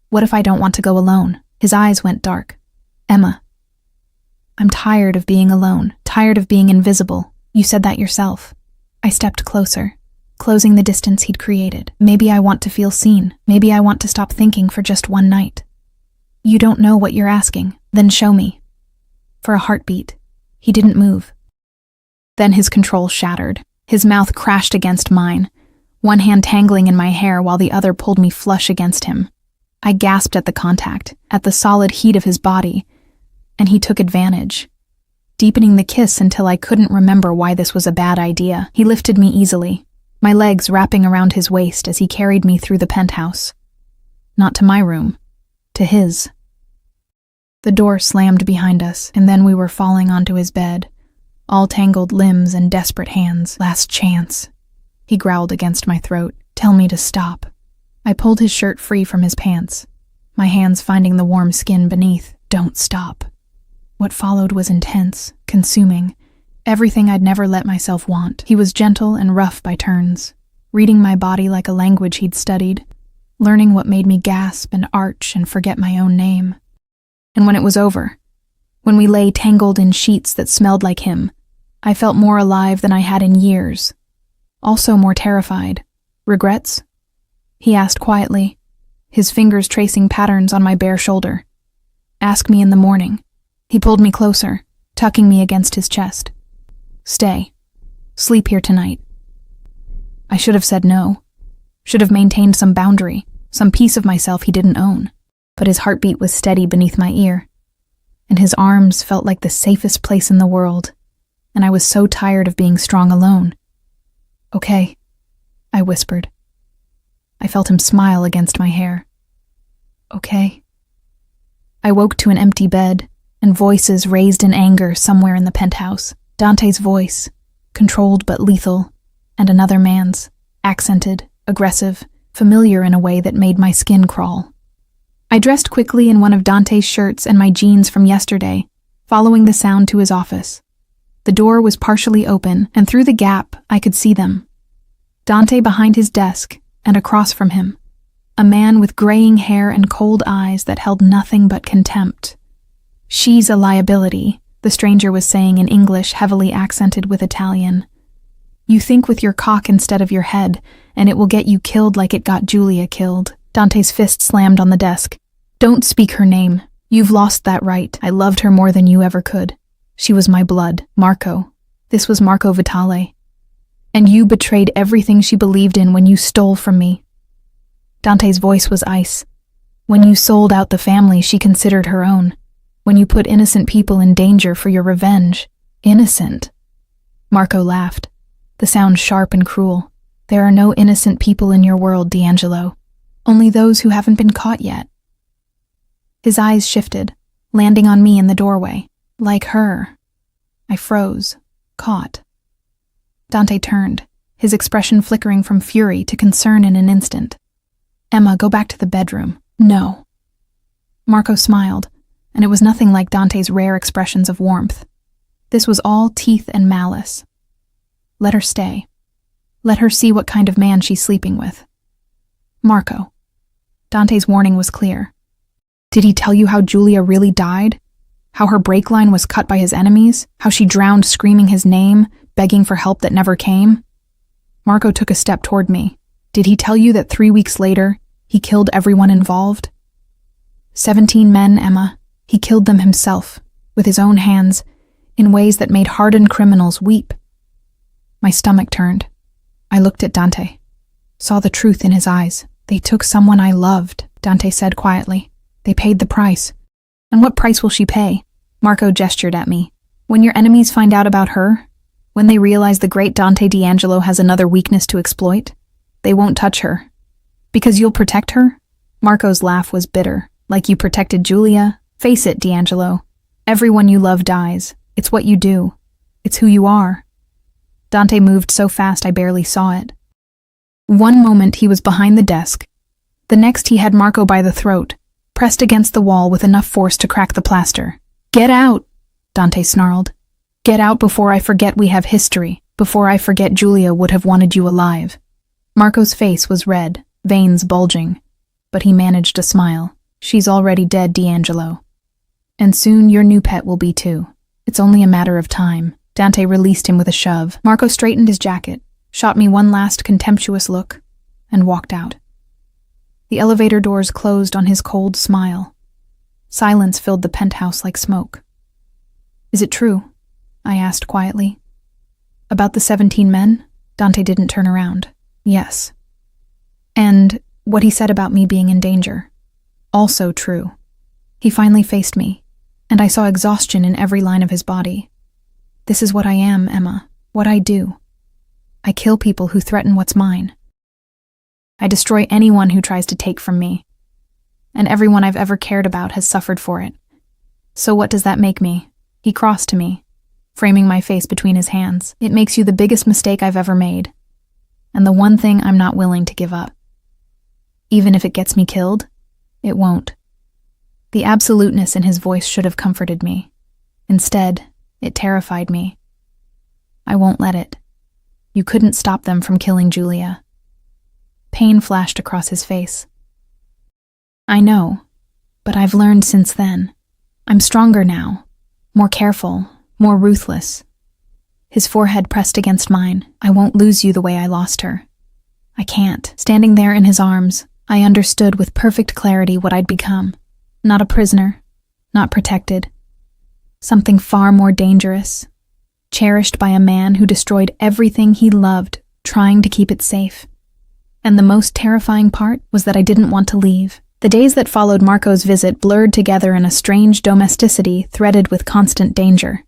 what if I don't want to go alone? His eyes went dark. Emma, I'm tired of being alone, tired of being invisible. You said that yourself. I stepped closer, closing the distance he'd created. Maybe I want to feel seen. Maybe I want to stop thinking for just one night. You don't know what you're asking. Then show me. For a heartbeat, he didn't move. Then his control shattered. His mouth crashed against mine, one hand tangling in my hair while the other pulled me flush against him. I gasped at the contact, at the solid heat of his body, and he took advantage, deepening the kiss until I couldn't remember why this was a bad idea. He lifted me easily, my legs wrapping around his waist as he carried me through the penthouse. Not to my room, to his. The door slammed behind us, and then we were falling onto his bed, all tangled limbs and desperate hands. Last chance. He growled against my throat. Tell me to stop. I pulled his shirt free from his pants, my hands finding the warm skin beneath. Don't stop. What followed was intense, consuming, everything I'd never let myself want. He was gentle and rough by turns, reading my body like a language he'd studied, learning what made me gasp and arch and forget my own name. And when it was over, when we lay tangled in sheets that smelled like him, I felt more alive than I had in years, also more terrified. Regrets? He asked quietly, his fingers tracing patterns on my bare shoulder. Ask me in the morning. He pulled me closer, tucking me against his chest. Stay. Sleep here tonight. I should have said no. Should have maintained some boundary, some piece of myself he didn't own. But his heartbeat was steady beneath my ear, and his arms felt like the safest place in the world, and I was so tired of being strong alone. Okay, I whispered. I felt him smile against my hair. Okay. I woke to an empty bed, and voices raised in anger somewhere in the penthouse. Dante's voice, controlled but lethal, and another man's, accented, aggressive, familiar in a way that made my skin crawl. I dressed quickly in one of Dante's shirts and my jeans from yesterday, following the sound to his office. The door was partially open, and through the gap I could see them. Dante behind his desk, and across from him, a man with graying hair and cold eyes that held nothing but contempt. She's a liability, the stranger was saying in English heavily accented with Italian. You think with your cock instead of your head, and it will get you killed like it got Julia killed. Dante's fist slammed on the desk. Don't speak her name. You've lost that right. I loved her more than you ever could. She was my blood, Marco. This was Marco Vitale. And you betrayed everything she believed in when you stole from me. Dante's voice was ice. When you sold out the family she considered her own. When you put innocent people in danger for your revenge. Innocent. Marco laughed, the sound sharp and cruel. There are no innocent people in your world, D'Angelo. Only those who haven't been caught yet. His eyes shifted, landing on me in the doorway. Like her. I froze, caught. Dante turned, his expression flickering from fury to concern in an instant. Emma, go back to the bedroom. No. Marco smiled, and it was nothing like Dante's rare expressions of warmth. This was all teeth and malice. Let her stay. Let her see what kind of man she's sleeping with. Marco. Dante's warning was clear. Did he tell you how Julia really died? How her brake line was cut by his enemies? How she drowned screaming his name, begging for help that never came? Marco took a step toward me. Did he tell you that 3 weeks later, he killed everyone involved? 17 men, Emma. He killed them himself, with his own hands, in ways that made hardened criminals weep. My stomach turned. I looked at Dante, saw the truth in his eyes. They took someone I loved, Dante said quietly. They paid the price. And what price will she pay? Marco gestured at me. When your enemies find out about her, when they realize the great Dante D'Angelo has another weakness to exploit, they won't touch her. Because you'll protect her? Marco's laugh was bitter. Like you protected Julia? Face it, D'Angelo. Everyone you love dies. It's what you do. It's who you are. Dante moved so fast I barely saw it. One moment he was behind the desk. The next he had Marco by the throat, pressed against the wall with enough force to crack the plaster. Get out, Dante snarled. Get out before I forget we have history, before I forget Julia would have wanted you alive. Marco's face was red, veins bulging, but he managed a smile. She's already dead, D'Angelo. And soon your new pet will be too. It's only a matter of time. Dante released him with a shove. Marco straightened his jacket, shot me one last contemptuous look, and walked out. The elevator doors closed on his cold smile. Silence filled the penthouse like smoke. Is it true? I asked quietly. About the 17 men? Dante didn't turn around. Yes. And what he said about me being in danger? Also true. He finally faced me, and I saw exhaustion in every line of his body. This is what I am, Emma. What I do. I kill people who threaten what's mine. I destroy anyone who tries to take from me. And everyone I've ever cared about has suffered for it. So what does that make me? He crossed to me, framing my face between his hands. It makes you the biggest mistake I've ever made. And the one thing I'm not willing to give up. Even if it gets me killed, it won't. The absoluteness in his voice should have comforted me. Instead, it terrified me. I won't let it. You couldn't stop them from killing Julia. Pain flashed across his face. I know, but I've learned since then. I'm stronger now, more careful, more ruthless. His forehead pressed against mine. I won't lose you the way I lost her. I can't. Standing there in his arms, I understood with perfect clarity what I'd become. Not a prisoner, not protected. Something far more dangerous. Cherished by a man who destroyed everything he loved, trying to keep it safe. And the most terrifying part was that I didn't want to leave. The days that followed Marco's visit blurred together in a strange domesticity threaded with constant danger.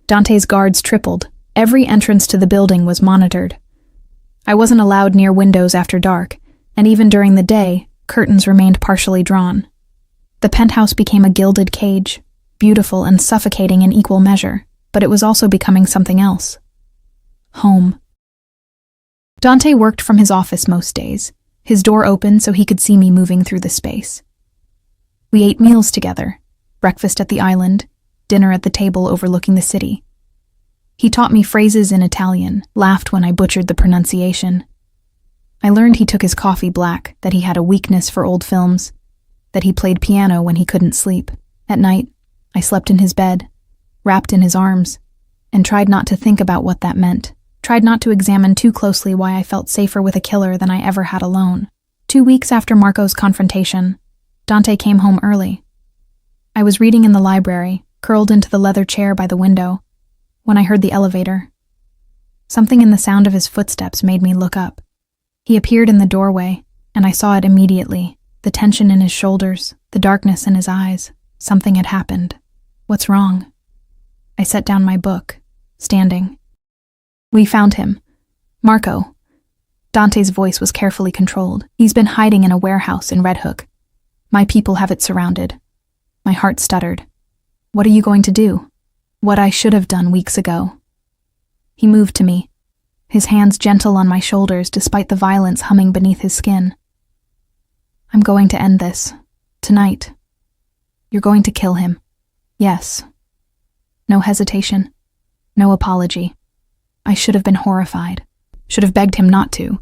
Dante's guards tripled. Every entrance to the building was monitored. I wasn't allowed near windows after dark, and even during the day, curtains remained partially drawn. The penthouse became a gilded cage, beautiful and suffocating in equal measure, but it was also becoming something else. Home. Dante worked from his office most days, his door open so he could see me moving through the space. We ate meals together, breakfast at the island, dinner at the table overlooking the city. He taught me phrases in Italian, laughed when I butchered the pronunciation. I learned he took his coffee black, that he had a weakness for old films, that he played piano when he couldn't sleep. At night, I slept in his bed, wrapped in his arms, and tried not to think about what that meant. Tried not to examine too closely why I felt safer with a killer than I ever had alone. 2 weeks after Marco's confrontation, Dante came home early. I was reading in the library, curled into the leather chair by the window, when I heard the elevator. Something in the sound of his footsteps made me look up. He appeared in the doorway, and I saw it immediately. The tension in his shoulders, the darkness in his eyes. Something had happened. What's wrong? I set down my book, standing. We found him. Marco. Dante's voice was carefully controlled. He's been hiding in a warehouse in Red Hook. My people have it surrounded. My heart stuttered. What are you going to do? What I should have done weeks ago. He moved to me, his hands gentle on my shoulders despite the violence humming beneath his skin. I'm going to end this. Tonight. You're going to kill him. Yes. No hesitation. No apology. I should have been horrified. Should have begged him not to.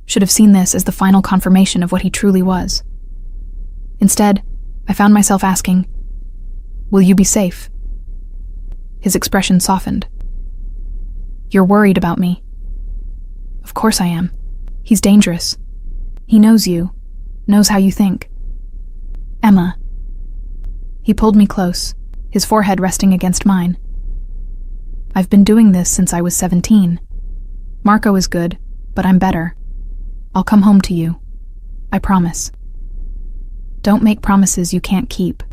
Should have seen this as the final confirmation of what he truly was. Instead, I found myself asking, will you be safe? His expression softened. You're worried about me. Of course I am. He's dangerous. He knows you, knows how you think. Emma. He pulled me close, his forehead resting against mine. I've been doing this since I was 17. Marco is good, but I'm better. I'll come home to you. I promise. Don't make promises you can't keep.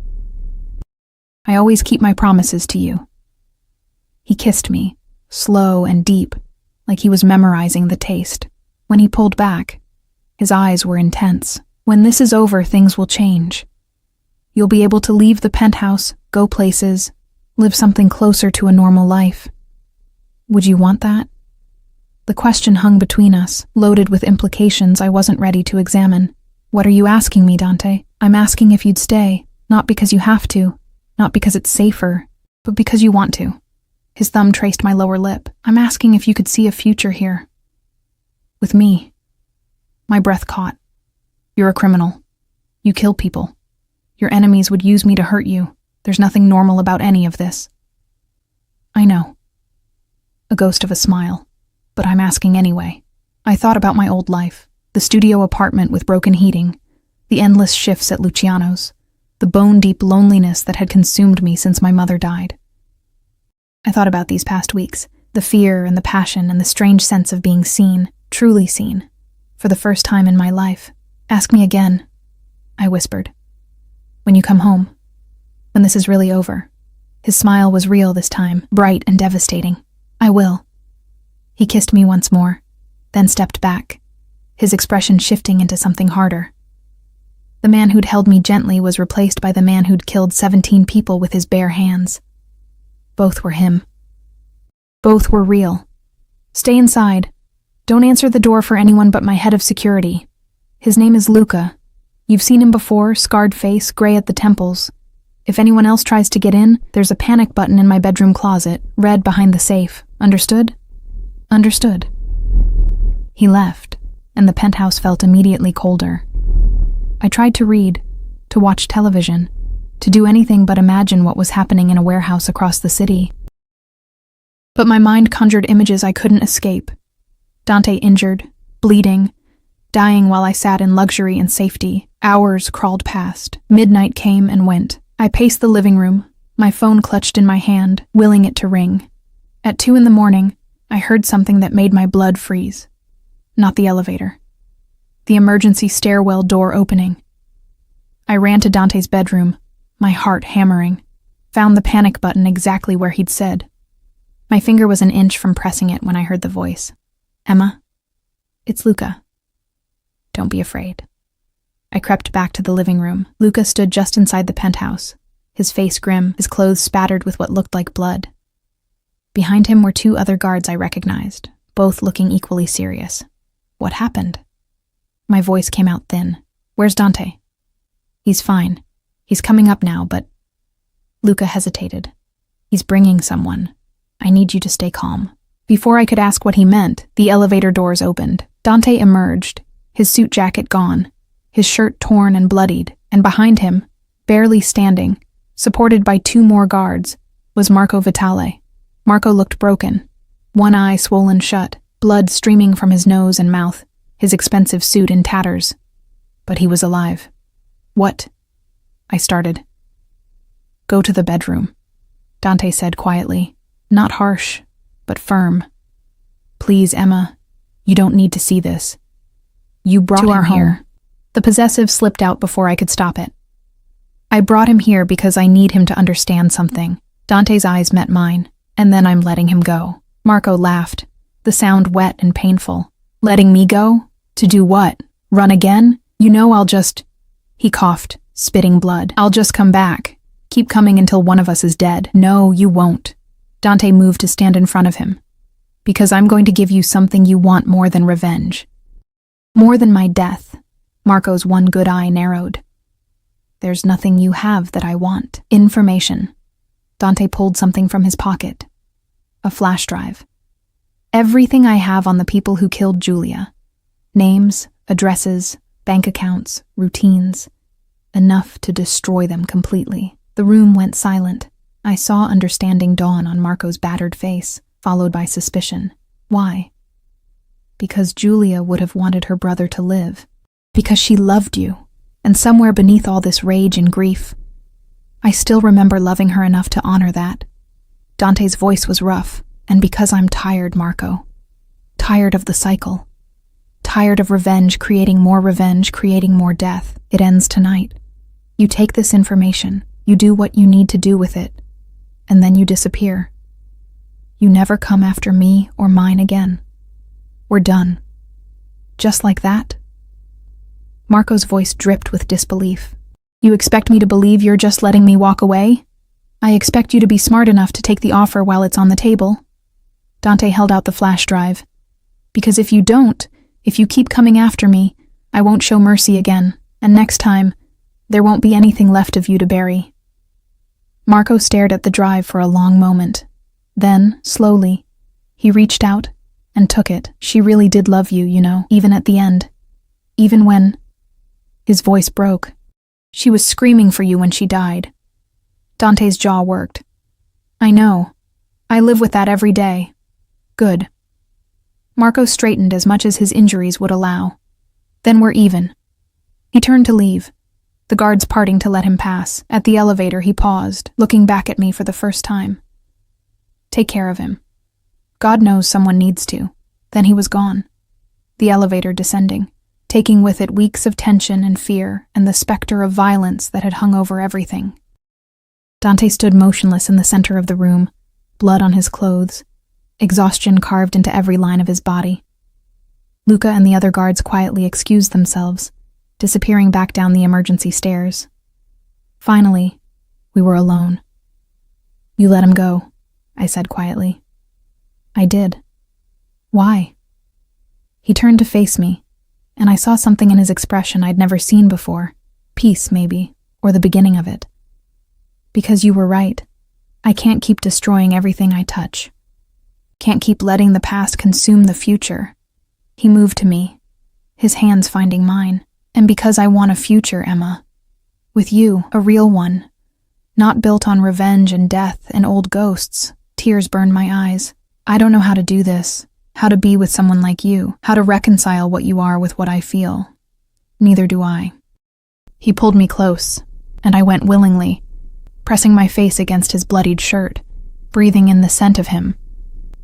I always keep my promises to you. He kissed me, slow and deep, like he was memorizing the taste. When he pulled back, his eyes were intense. When this is over, things will change. You'll be able to leave the penthouse, go places, live something closer to a normal life. Would you want that? The question hung between us, loaded with implications I wasn't ready to examine. What are you asking me, Dante? I'm asking if you'd stay, not because you have to, not because it's safer, but because you want to. His thumb traced my lower lip. I'm asking if you could see a future here. With me. My breath caught. You're a criminal. You kill people. Your enemies would use me to hurt you. There's nothing normal about any of this. I know. A ghost of a smile. But I'm asking anyway. I thought about my old life. The studio apartment with broken heating. The endless shifts at Luciano's. The bone-deep loneliness that had consumed me since my mother died. I thought about these past weeks. The fear and the passion and the strange sense of being seen, truly seen, for the first time in my life. Ask me again, I whispered. When you come home. When this is really over. His smile was real this time, bright and devastating. I will. He kissed me once more, then stepped back, his expression shifting into something harder. The man who'd held me gently was replaced by the man who'd killed 17 people with his bare hands. Both were him. Both were real. Stay inside. Don't answer the door for anyone but my head of security. His name is Luca. You've seen him before, scarred face, gray at the temples. If anyone else tries to get in, there's a panic button in my bedroom closet, red behind the safe. Understood? Understood. He left, and the penthouse felt immediately colder. I tried to read, to watch television, to do anything but imagine what was happening in a warehouse across the city. But my mind conjured images I couldn't escape. Dante injured, bleeding, dying while I sat in luxury and safety. Hours crawled past. Midnight came and went. I paced the living room, my phone clutched in my hand, willing it to ring. At 2 a.m, I heard something that made my blood freeze. Not the elevator. The emergency stairwell door opening. I ran to Dante's bedroom, my heart hammering. Found the panic button exactly where he'd said. My finger was an inch from pressing it when I heard the voice. Emma, it's Luca. Don't be afraid. I crept back to the living room. Luca stood just inside the penthouse, his face grim, his clothes spattered with what looked like blood. Behind him were 2 other guards I recognized, both looking equally serious. What happened? My voice came out thin. Where's Dante? He's fine. He's coming up now, but... Luca hesitated. He's bringing someone. I need you to stay calm. Before I could ask what he meant, the elevator doors opened. Dante emerged, his suit jacket gone, his shirt torn and bloodied, and behind him, barely standing, supported by 2 more guards, was Marco Vitale. Marco looked broken, one eye swollen shut, blood streaming from his nose and mouth, his expensive suit in tatters. But he was alive. "What?" I started. "Go to the bedroom," Dante said quietly, not harsh, but firm. "Please, Emma, you don't need to see this. You brought him here." The possessive slipped out before I could stop it. "I brought him here because I need him to understand something." Dante's eyes met mine, and then I'm letting him go. Marco laughed, the sound wet and painful. "Letting me go? To do what? Run again? You know I'll just..." He coughed, spitting blood. "I'll just come back. Keep coming until one of us is dead." "No, you won't." Dante moved to stand in front of him. "Because I'm going to give you something you want more than revenge. More than my death." Marco's one good eye narrowed. "There's nothing you have that I want." "Information." Dante pulled something from his pocket. A flash drive. "Everything I have on the people who killed Julia. Names, addresses, bank accounts, routines. Enough to destroy them completely." The room went silent. I saw understanding dawn on Marco's battered face, followed by suspicion. Why? Because Julia would have wanted her brother to live. Because she loved you, and somewhere beneath all this rage and grief, I still remember loving her enough to honor that. Dante's voice was rough, and because I'm tired, Marco. Tired of the cycle. Tired of revenge, creating more death. It ends tonight. You take this information, you do what you need to do with it, and then you disappear. You never come after me or mine again. We're done. Just like that? Marco's voice dripped with disbelief. "You expect me to believe you're just letting me walk away? I expect you to be smart enough to take the offer while it's on the table." Dante held out the flash drive. "Because if you don't, if you keep coming after me, I won't show mercy again, and next time, there won't be anything left of you to bury." Marco stared at the drive for a long moment. Then, slowly, he reached out and took it. "She really did love you, you know, even at the end. Even when..." His voice broke. "She was screaming for you when she died." Dante's jaw worked. "I know. I live with that every day." "Good." Marco straightened as much as his injuries would allow. "Then we're even." He turned to leave, the guards parting to let him pass. At the elevator, he paused, looking back at me for the first time. "Take care of him. God knows someone needs to." Then he was gone. The elevator descending, taking with it weeks of tension and fear and the specter of violence that had hung over everything. Dante stood motionless in the center of the room, blood on his clothes, exhaustion carved into every line of his body. Luca and the other guards quietly excused themselves, disappearing back down the emergency stairs. Finally, we were alone. "You let him go," I said quietly. "I did." "Why?" He turned to face me, and I saw something in his expression I'd never seen before. Peace, maybe, or the beginning of it. "Because you were right. I can't keep destroying everything I touch. Can't keep letting the past consume the future." He moved to me, his hands finding mine. "And because I want a future, Emma. With you, a real one. Not built on revenge and death and old ghosts." Tears burned my eyes. "I don't know how to do this. How to be with someone like you. How to reconcile what you are with what I feel. Neither do I." He pulled me close, and I went willingly, pressing my face against his bloodied shirt, breathing in the scent of him.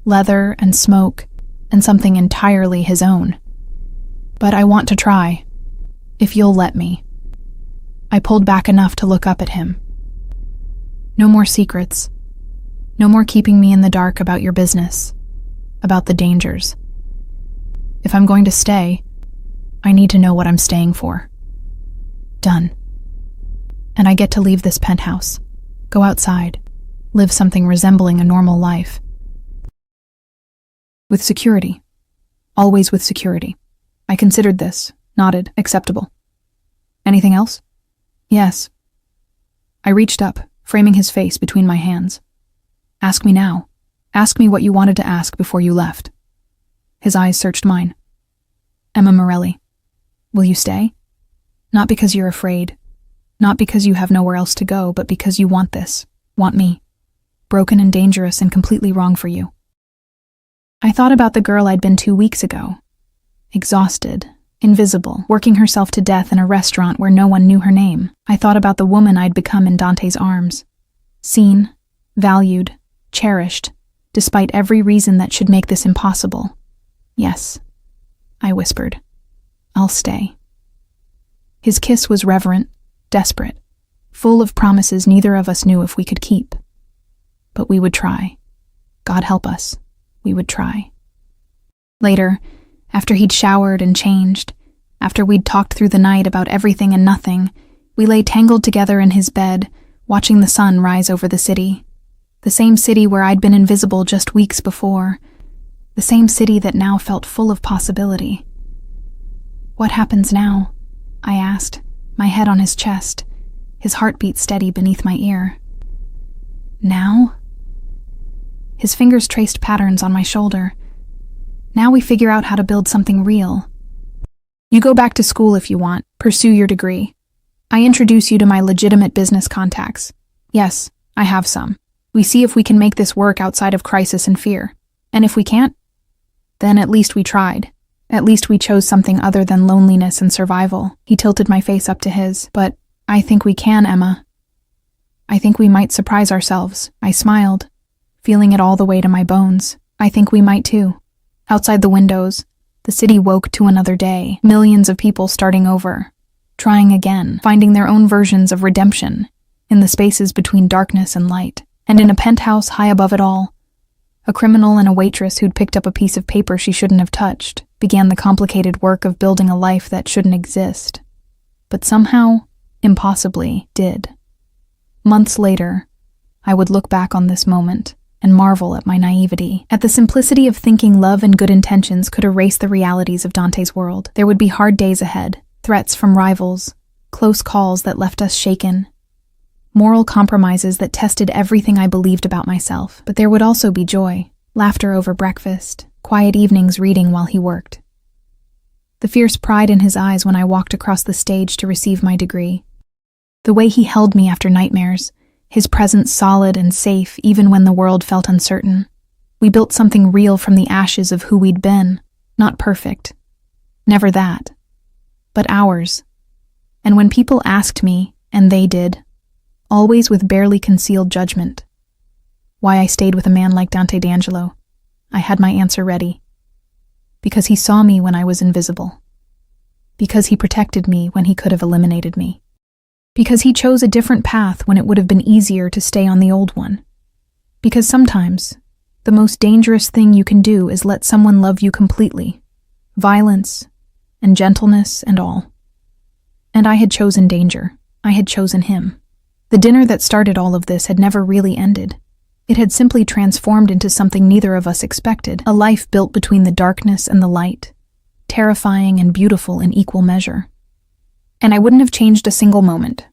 Leather and smoke, and something entirely his own. "But I want to try. If you'll let me." I pulled back enough to look up at him. "No more secrets. No more keeping me in the dark about your business, about the dangers. If I'm going to stay, I need to know what I'm staying for. Done. And I get to leave this penthouse, go outside, live something resembling a normal life. With security. Always with security." I considered this, nodded, acceptable. "Anything else?" "Yes." I reached up, framing his face between my hands. "Ask me now. Ask me what you wanted to ask before you left." His eyes searched mine. "Emma Morelli, will you stay? Not because you're afraid. Not because you have nowhere else to go, but because you want this. Want me. Broken and dangerous and completely wrong for you. I thought about the girl I'd been 2 weeks ago. Exhausted, invisible, working herself to death in a restaurant where no one knew her name. I thought about the woman I'd become in Dante's arms. Seen, valued, cherished, despite every reason that should make this impossible. Yes, I whispered. I'll stay. His kiss was reverent, desperate, full of promises neither of us knew if we could keep. But we would try. God help us, we would try. Later, after he'd showered and changed, after we'd talked through the night about everything and nothing, we lay tangled together in his bed, watching the sun rise over the city. The same city where I'd been invisible just weeks before. The same city that now felt full of possibility. What happens now? I asked, my head on his chest, his heartbeat steady beneath my ear. Now? His fingers traced patterns on my shoulder. Now we figure out how to build something real. You go back to school if you want, pursue your degree. I introduce you to my legitimate business contacts. Yes, I have some. We see if we can make this work outside of crisis and fear. And if we can't, then at least we tried. At least we chose something other than loneliness and survival. He tilted my face up to his. But I think we can, Emma. I think we might surprise ourselves. I smiled, feeling it all the way to my bones. I think we might too. Outside the windows, the city woke to another day. Millions of people starting over, trying again, finding their own versions of redemption in the spaces between darkness and light. And in a penthouse high above it all, a criminal and a waitress who'd picked up a piece of paper she shouldn't have touched began the complicated work of building a life that shouldn't exist, but somehow, impossibly, did. Months later, I would look back on this moment and marvel at my naivety, at the simplicity of thinking love and good intentions could erase the realities of Dante's world. There would be hard days ahead, threats from rivals, close calls that left us shaken, moral compromises that tested everything I believed about myself. But there would also be joy, laughter over breakfast, quiet evenings reading while he worked. The fierce pride in his eyes when I walked across the stage to receive my degree. The way he held me after nightmares, his presence solid and safe even when the world felt uncertain. We built something real from the ashes of who we'd been, not perfect. Never that. But ours. And when people asked me, and they did, always with barely concealed judgment, why I stayed with a man like Dante D'Angelo, I had my answer ready. Because he saw me when I was invisible. Because he protected me when he could have eliminated me. Because he chose a different path when it would have been easier to stay on the old one. Because sometimes, the most dangerous thing you can do is let someone love you completely. Violence, and gentleness, and all. And I had chosen danger. I had chosen him. The dinner that started all of this had never really ended. It had simply transformed into something neither of us expected, a life built between the darkness and the light, terrifying and beautiful in equal measure. And I wouldn't have changed a single moment